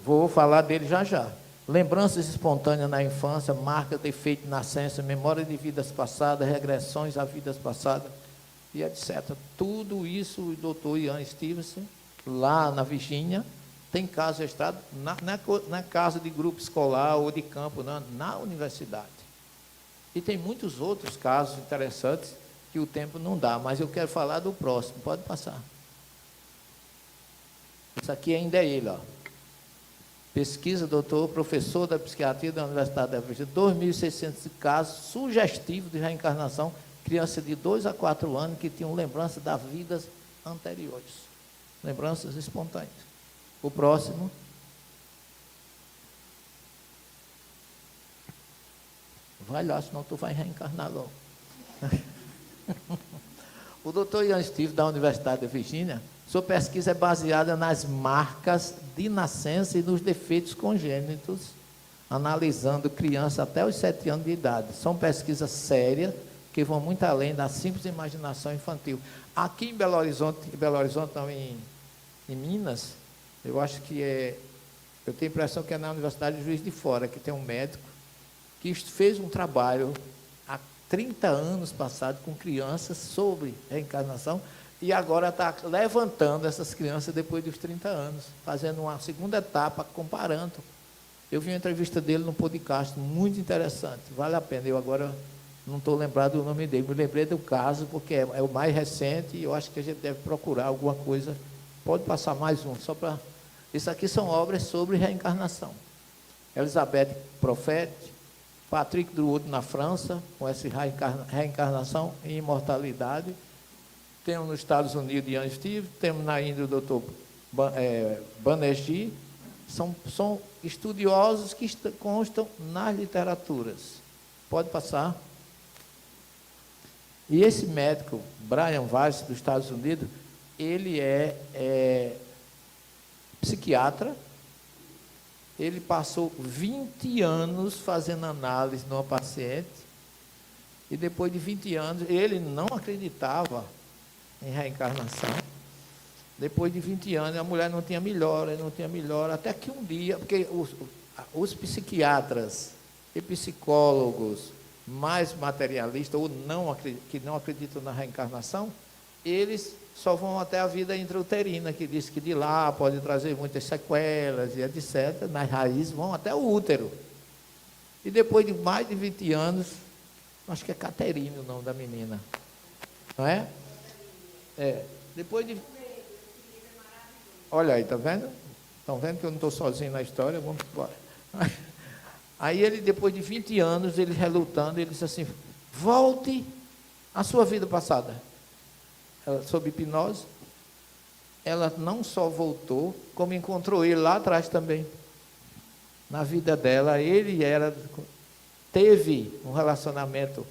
Vou falar dele já já. Lembranças espontâneas na infância, marcas de efeito de nascença, memória de vidas passadas, regressões a vidas passadas, e etc. Tudo isso o doutor Ian Stevenson, lá na Virgínia, tem caso registrado na casa de grupo escolar ou de campo, na universidade. E tem muitos outros casos interessantes que o tempo não dá, mas eu quero falar do próximo, pode passar. Isso aqui ainda é ele, ó. Pesquisa, doutor, professor da psiquiatria da Universidade da Virgínia, 2.600 casos sugestivos de reencarnação, crianças de 2 a 4 anos que tinham lembrança das vidas anteriores, lembranças espontâneas. O próximo. Vai lá, senão tu vai reencarnar logo. O doutor Ian Stevenson, da Universidade da Virgínia, sua pesquisa é baseada nas marcas de nascença e nos defeitos congênitos, analisando crianças até os 7 anos de idade. São pesquisas sérias, que vão muito além da simples imaginação infantil. Aqui em Belo Horizonte não, em Minas, eu acho que eu tenho a impressão que é na Universidade de Juiz de Fora, que tem um médico que fez um trabalho há 30 anos passados com crianças sobre reencarnação, e agora está levantando essas crianças depois dos 30 anos, fazendo uma segunda etapa, comparando. Eu vi uma entrevista dele no podcast, muito interessante, vale a pena. Eu agora não estou lembrado do nome dele, me lembrei do caso, porque é o mais recente, e eu acho que a gente deve procurar alguma coisa. Pode passar mais um, só para... Isso aqui são obras sobre reencarnação. Elizabeth Prophet, Patrick Drouot na França, com essa reencarnação e imortalidade. Temos nos Estados Unidos Ian Stevenson, temos na Índia o doutor Banerjee. São estudiosos que constam nas literaturas. Pode passar. E esse médico, Brian Weiss, dos Estados Unidos, ele é psiquiatra. Ele passou 20 anos fazendo análise numa paciente, e depois de 20 anos, ele não acreditava em reencarnação. Depois de 20 anos, a mulher não tinha melhora, até que um dia, porque os psiquiatras e psicólogos mais materialistas, ou que não acreditam na reencarnação, eles só vão até a vida intrauterina, que diz que de lá pode trazer muitas sequelas e etc. Nas raízes vão até o útero. E depois de mais de 20 anos, acho que é Caterine o nome da menina, não é? Depois de... Olha aí, tá vendo? Estão vendo que eu não estou sozinho na história? Vamos embora. Aí ele, depois de 20 anos, ele relutando, ele disse assim, volte à sua vida passada. Ela, sob hipnose, ela não só voltou, como encontrou ele lá atrás também. Na vida dela, teve um relacionamento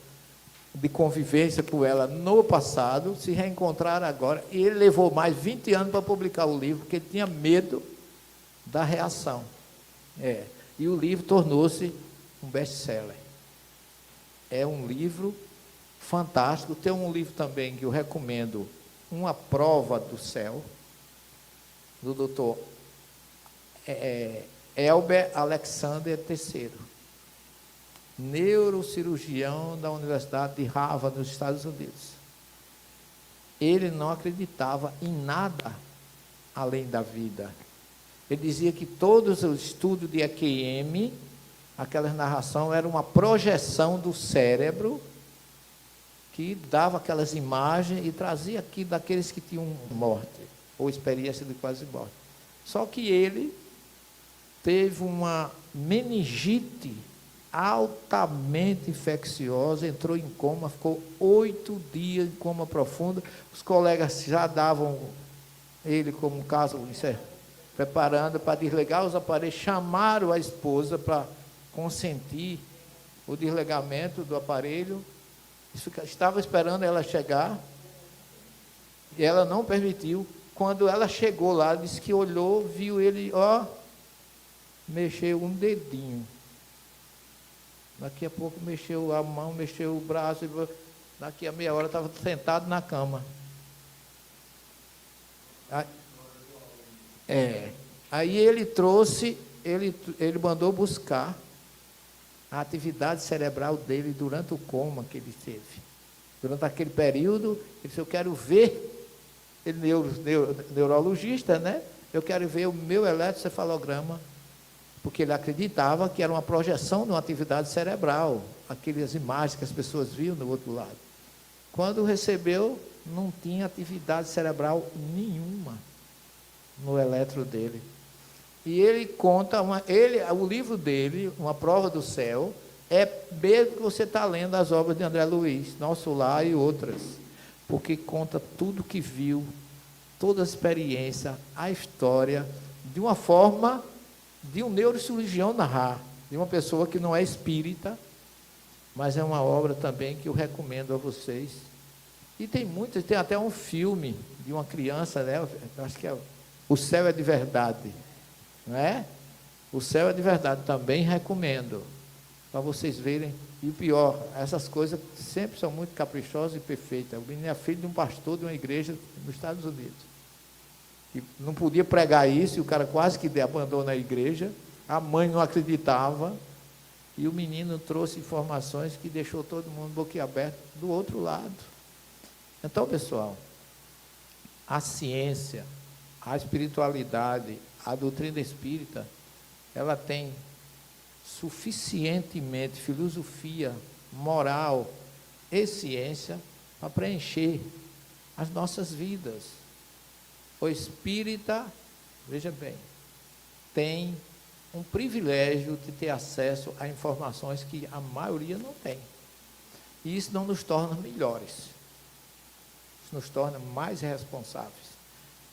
de convivência com ela no passado, se reencontraram agora, e ele levou mais 20 anos para publicar o livro, porque ele tinha medo da reação. E o livro tornou-se um best-seller. É um livro fantástico. Tem um livro também que eu recomendo, Uma Prova do Céu, do doutor Elber Alexander III, neurocirurgião da Universidade de Harvard, nos Estados Unidos. Ele não acreditava em nada além da vida. Ele dizia que todos os estudos de EQM, aquela narração, era uma projeção do cérebro que dava aquelas imagens e trazia aqui daqueles que tinham morte, ou experiência de quase morte. Só que ele teve uma meningite altamente infecciosa, entrou em coma, ficou 8 dias em coma profundo. Os colegas já davam ele como caso, preparando para desligar os aparelhos, chamaram a esposa para consentir o desligamento do aparelho. Estava esperando ela chegar e ela não permitiu. Quando ela chegou lá, disse que olhou, viu ele, mexeu um dedinho. Daqui a pouco mexeu a mão, mexeu o braço, daqui a meia hora estava sentado na cama. Aí ele trouxe, ele mandou buscar a atividade cerebral dele durante o coma que ele teve. Durante aquele período, ele disse, eu quero ver, ele neurologista, né? Eu quero ver o meu eletrocefalograma, porque ele acreditava que era uma projeção de uma atividade cerebral, aquelas imagens que as pessoas viam do outro lado. Quando recebeu, não tinha atividade cerebral nenhuma no eletro dele. E ele conta, o livro dele, Uma Prova do Céu, é mesmo que você está lendo as obras de André Luiz, Nosso Lar e outras, porque conta tudo que viu, toda a experiência, a história, de uma forma de um neurocirurgião narrar, de uma pessoa que não é espírita, mas é uma obra também que eu recomendo a vocês. E tem muitas, tem até um filme de uma criança, né? Acho que é O Céu é de Verdade, não é? O Céu é de Verdade, também recomendo, para vocês verem. E o pior, essas coisas sempre são muito caprichosas e perfeitas. O menino é filho de um pastor de uma igreja nos Estados Unidos. E não podia pregar isso, e o cara quase que abandona a igreja, a mãe não acreditava, e o menino trouxe informações que deixou todo mundo boquiaberto do outro lado. Então, pessoal, a ciência, a espiritualidade, a doutrina espírita, ela tem suficientemente filosofia, moral e ciência para preencher as nossas vidas. O espírita, veja bem, tem um privilégio de ter acesso a informações que a maioria não tem. E isso não nos torna melhores. Isso nos torna mais responsáveis.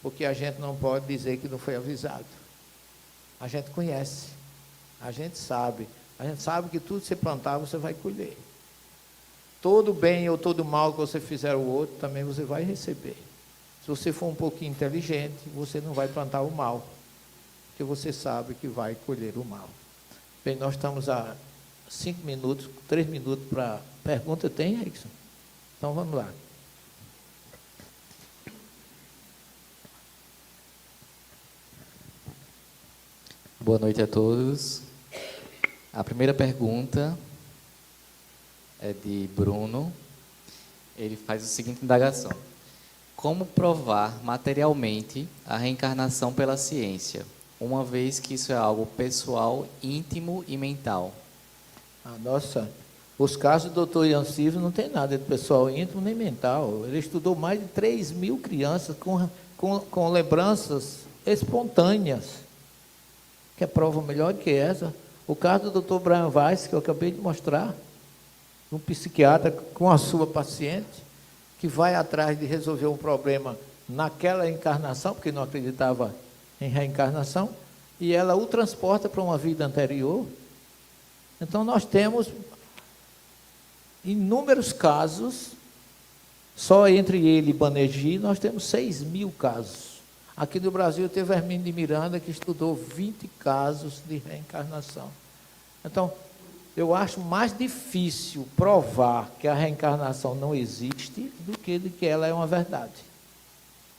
Porque a gente não pode dizer que não foi avisado. A gente conhece, a gente sabe que tudo que você plantar, você vai colher. Todo bem ou todo mal que você fizer ao outro, também você vai receber. Se você for um pouquinho inteligente, você não vai plantar o mal, porque você sabe que vai colher o mal. Bem, nós estamos a 5 minutos, 3 minutos para pergunta. Tem, Erickson? Então vamos lá. Boa noite a todos. A primeira pergunta é de Bruno. Ele faz a seguinte indagação. Como provar materialmente a reencarnação pela ciência, uma vez que isso é algo pessoal, íntimo e mental? Nossa, os casos do Dr. Ian Silva não tem nada de pessoal íntimo nem mental. Ele estudou mais de 3.000 crianças com lembranças espontâneas. Quer prova melhor que essa? O caso do Dr. Brian Weiss, que eu acabei de mostrar, um psiquiatra com a sua paciente, que vai atrás de resolver um problema naquela encarnação, porque não acreditava em reencarnação, e ela o transporta para uma vida anterior. Então, nós temos inúmeros casos, só entre ele e Banerjee, nós temos 6.000 casos. Aqui no Brasil, teve Hermínio de Miranda, que estudou 20 casos de reencarnação. Então, eu acho mais difícil provar que a reencarnação não existe do que de que ela é uma verdade.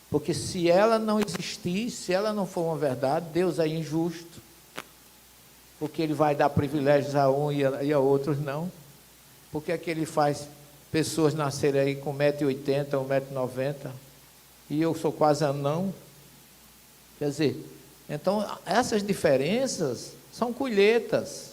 Porque se ela não existir, se ela não for uma verdade, Deus é injusto, porque Ele vai dar privilégios a um e a outros não. Porque é que Ele faz pessoas nascerem aí com 1,80 m, 1,90 m, e eu sou quase anão? Quer dizer, então essas diferenças são colheitas.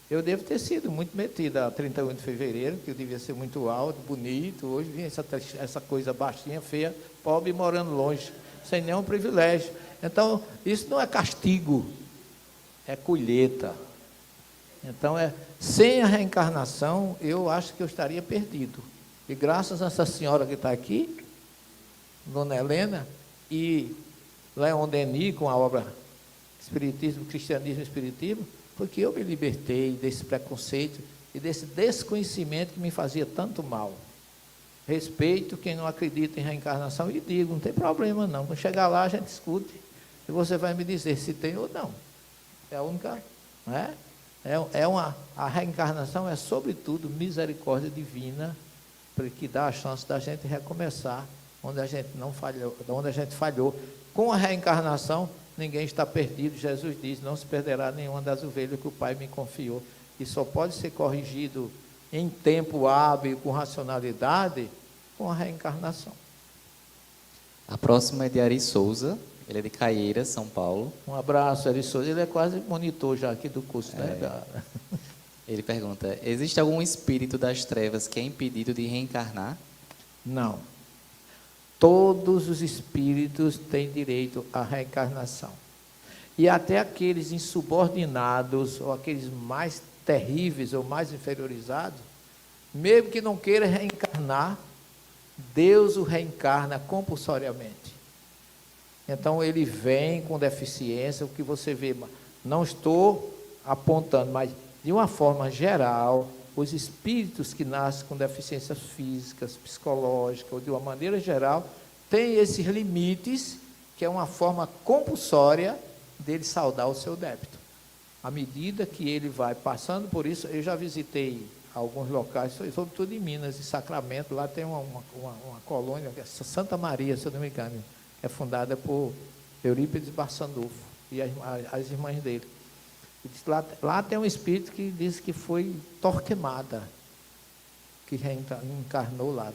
Eu devo ter sido muito metida a 31 de fevereiro, que eu devia ser muito alto, bonito. Hoje vinha essa coisa baixinha, feia, pobre, morando longe, sem nenhum privilégio. Então, isso não é castigo, é colheita. Então, sem a reencarnação, eu acho que eu estaria perdido. E graças a essa senhora que está aqui, Dona Helena, e Leon Denis, com a obra Espiritismo, Cristianismo e Espiritismo, porque eu me libertei desse preconceito e desse desconhecimento que me fazia tanto mal. Respeito quem não acredita em reencarnação e digo, não tem problema não. Quando chegar lá, a gente discute e você vai me dizer se tem ou não. É a única, não é? A reencarnação é, sobretudo, misericórdia divina, que dá a chance da gente recomeçar onde a gente não falhou, onde a gente falhou. Com a reencarnação, ninguém está perdido. Jesus diz, não se perderá nenhuma das ovelhas que o Pai me confiou. E só pode ser corrigido em tempo hábil, com racionalidade, com a reencarnação. A próxima é de Ari Souza, ele é de Caieiras, São Paulo. Um abraço, Ari Souza. Ele é quase monitor já aqui do curso, né? Ele pergunta, existe algum espírito das trevas que é impedido de reencarnar? Não. Todos os espíritos têm direito à reencarnação. E até aqueles insubordinados, ou aqueles mais terríveis, ou mais inferiorizados, mesmo que não queira reencarnar, Deus o reencarna compulsoriamente. Então, ele vem com deficiência, o que você vê, não estou apontando, mas de uma forma geral, os espíritos que nascem com deficiências físicas, psicológicas, ou de uma maneira geral, têm esses limites, que é uma forma compulsória dele saldar o seu débito. À medida que ele vai passando por isso, eu já visitei alguns locais, sobretudo em Minas, em Sacramento, lá tem uma colônia, Santa Maria, se eu não me engano, é fundada por Eurípides Barçanufo e as irmãs dele. Lá tem um espírito que diz que foi Torquemada, que reencarnou lá.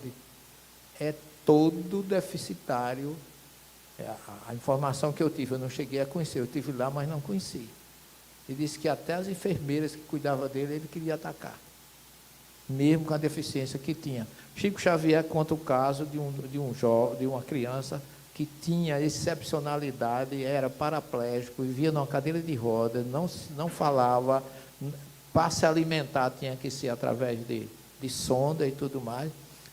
É todo deficitário. A informação que eu tive, eu não cheguei a conhecer, eu estive lá, mas não conheci. E disse que até as enfermeiras que cuidavam dele, ele queria atacar, mesmo com a deficiência que tinha. Chico Xavier conta o caso de uma criança que tinha excepcionalidade, era paraplégico, vivia numa cadeira de rodas, não falava, para se alimentar tinha que ser através de sonda e tudo mais,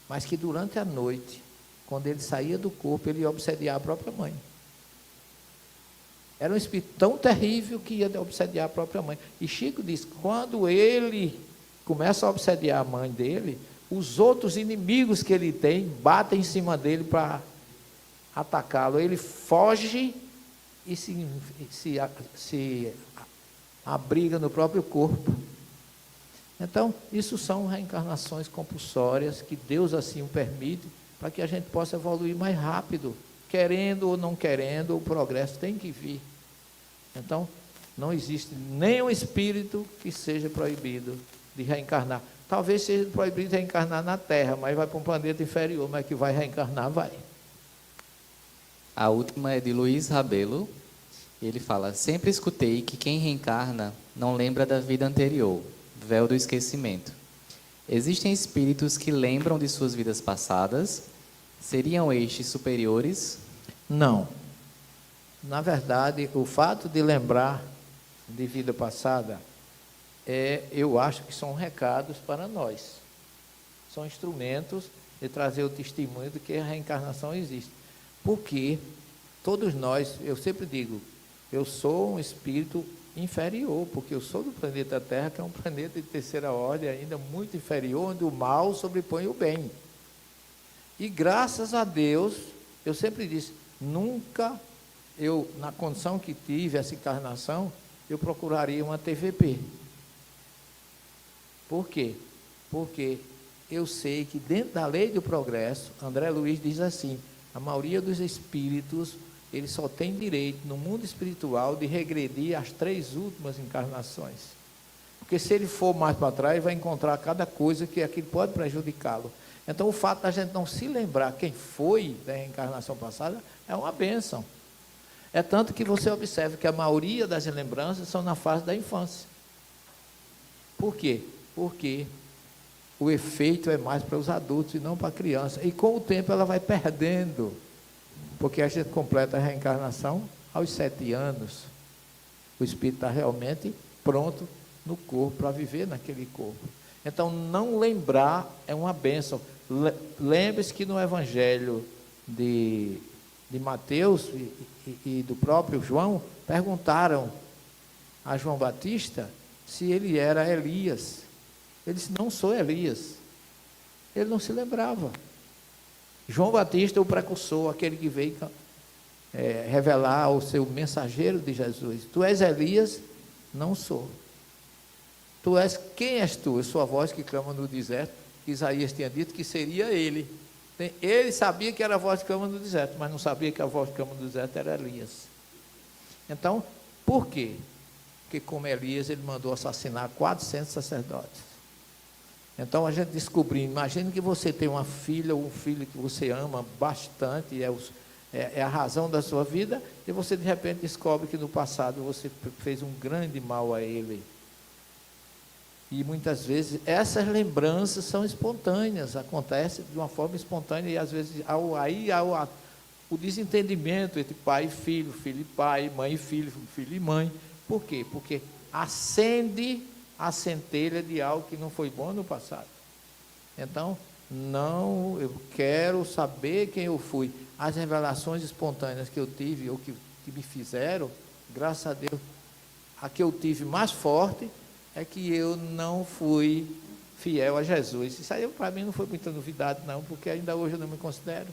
mas que durante a noite, quando ele saía do corpo, ele ia obsediar a própria mãe. Era um espírito tão terrível que ia obsediar a própria mãe. E Chico diz que quando ele começa a obsediar a mãe dele, os outros inimigos que ele tem batem em cima dele para atacá-lo. Ele foge e se abriga no próprio corpo. Então, isso são reencarnações compulsórias que Deus assim o permite, para que a gente possa evoluir mais rápido. Querendo ou não querendo, o progresso tem que vir. Então, não existe nenhum espírito que seja proibido de reencarnar. Talvez seja proibido de reencarnar na Terra, mas vai para um planeta inferior, mas que vai reencarnar, vai. A última é de Luiz Rabelo. Ele fala: sempre escutei que quem reencarna não lembra da vida anterior, véu do esquecimento. Existem espíritos que lembram de suas vidas passadas? Seriam estes superiores? Não. Na verdade, o fato de lembrar de vida passada, eu acho que são recados para nós. São instrumentos de trazer o testemunho de que a reencarnação existe. Porque todos nós, eu sempre digo, eu sou um espírito inferior, porque eu sou do planeta Terra, que é um planeta de terceira ordem, ainda muito inferior, onde o mal sobrepõe o bem. E graças a Deus, eu sempre disse, nunca na condição que tive essa encarnação, eu procuraria uma TVP. Por quê? Porque eu sei que dentro da lei do progresso, André Luiz diz assim, a maioria dos espíritos, eles só têm direito no mundo espiritual de regredir às 3 últimas encarnações. Porque se ele for mais para trás, vai encontrar cada coisa que aquilo pode prejudicá-lo. Então, o fato da gente não se lembrar quem foi da reencarnação passada é uma bênção. É tanto que você observa que a maioria das lembranças são na fase da infância. Por quê? Porque o efeito é mais para os adultos e não para a criança. E com o tempo ela vai perdendo. Porque a gente completa a reencarnação aos 7 anos. O espírito está realmente pronto no corpo, para viver naquele corpo. Então, não lembrar é uma bênção. Lembre-se que no Evangelho de Mateus e do próprio João, perguntaram a João Batista se ele era Elias. Ele disse, não sou Elias. Ele não se lembrava. João Batista, o precursor, aquele que veio revelar o seu mensageiro de Jesus. Tu és Elias? Não sou. Tu és, quem és tu? Eu sou a voz que clama no deserto. Isaías tinha dito que seria ele. Ele sabia que era a voz que clama no deserto, mas não sabia que a voz que clama no deserto era Elias. Então, por quê? Porque como Elias, ele mandou assassinar 400 sacerdotes. Então, a gente descobriu, imagine que você tem uma filha ou um filho que você ama bastante, é a razão da sua vida, e você de repente descobre que no passado você fez um grande mal a ele. E muitas vezes essas lembranças são espontâneas, acontecem de uma forma espontânea, e às vezes há o desentendimento entre pai e filho e pai, mãe e filho e mãe. Por quê? Porque acende a centelha de algo que não foi bom no passado. Então, eu quero saber quem eu fui. As revelações espontâneas que eu tive, ou que me fizeram, graças a Deus, a que eu tive mais forte, é que eu não fui fiel a Jesus. Isso aí para mim não foi muita novidade não, porque ainda hoje eu não me considero.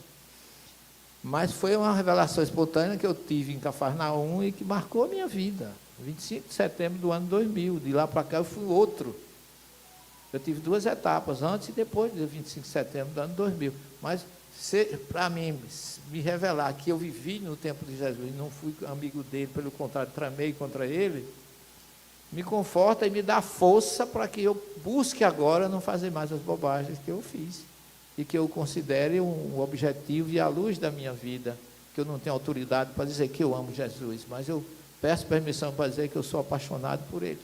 Mas foi uma revelação espontânea que eu tive em Cafarnaum e que marcou a minha vida. 25 de setembro do ano 2000, de lá para cá eu fui outro. Eu tive 2 etapas, antes e depois do 25 de setembro do ano 2000. Mas para mim, me revelar que eu vivi no tempo de Jesus e não fui amigo dele, pelo contrário, tramei contra ele, me conforta e me dá força para que eu busque agora não fazer mais as bobagens que eu fiz. E que eu considere um objetivo e a luz da minha vida, que eu não tenho autoridade para dizer que eu amo Jesus, mas eu peço permissão para dizer que eu sou apaixonado por ele.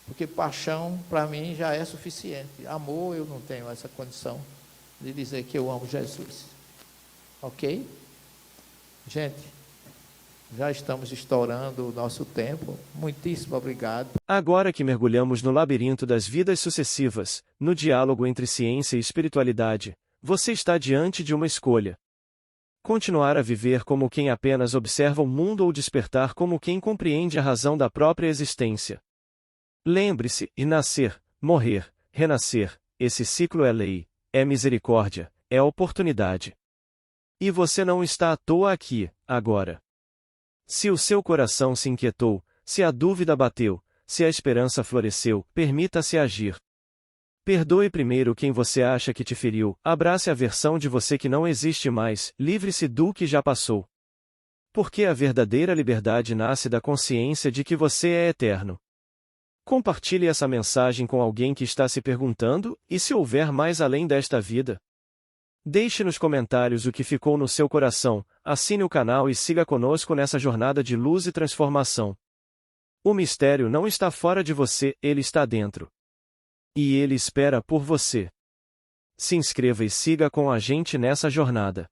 Porque paixão, para mim, já é suficiente. Amor, eu não tenho essa condição de dizer que eu amo Jesus. Ok? Gente, já estamos estourando o nosso tempo. Muitíssimo obrigado. Agora que mergulhamos no labirinto das vidas sucessivas, no diálogo entre ciência e espiritualidade, você está diante de uma escolha. Continuar a viver como quem apenas observa o mundo ou despertar como quem compreende a razão da própria existência. Lembre-se, e nascer, morrer, renascer, esse ciclo é lei, é misericórdia, é oportunidade. E você não está à toa aqui, agora. Se o seu coração se inquietou, se a dúvida bateu, se a esperança floresceu, permita-se agir. Perdoe primeiro quem você acha que te feriu, abrace a versão de você que não existe mais, livre-se do que já passou. Porque a verdadeira liberdade nasce da consciência de que você é eterno. Compartilhe essa mensagem com alguém que está se perguntando, e se houver mais além desta vida? Deixe nos comentários o que ficou no seu coração, assine o canal e siga conosco nessa jornada de luz e transformação. O mistério não está fora de você, ele está dentro. E ele espera por você. Se inscreva e siga com a gente nessa jornada.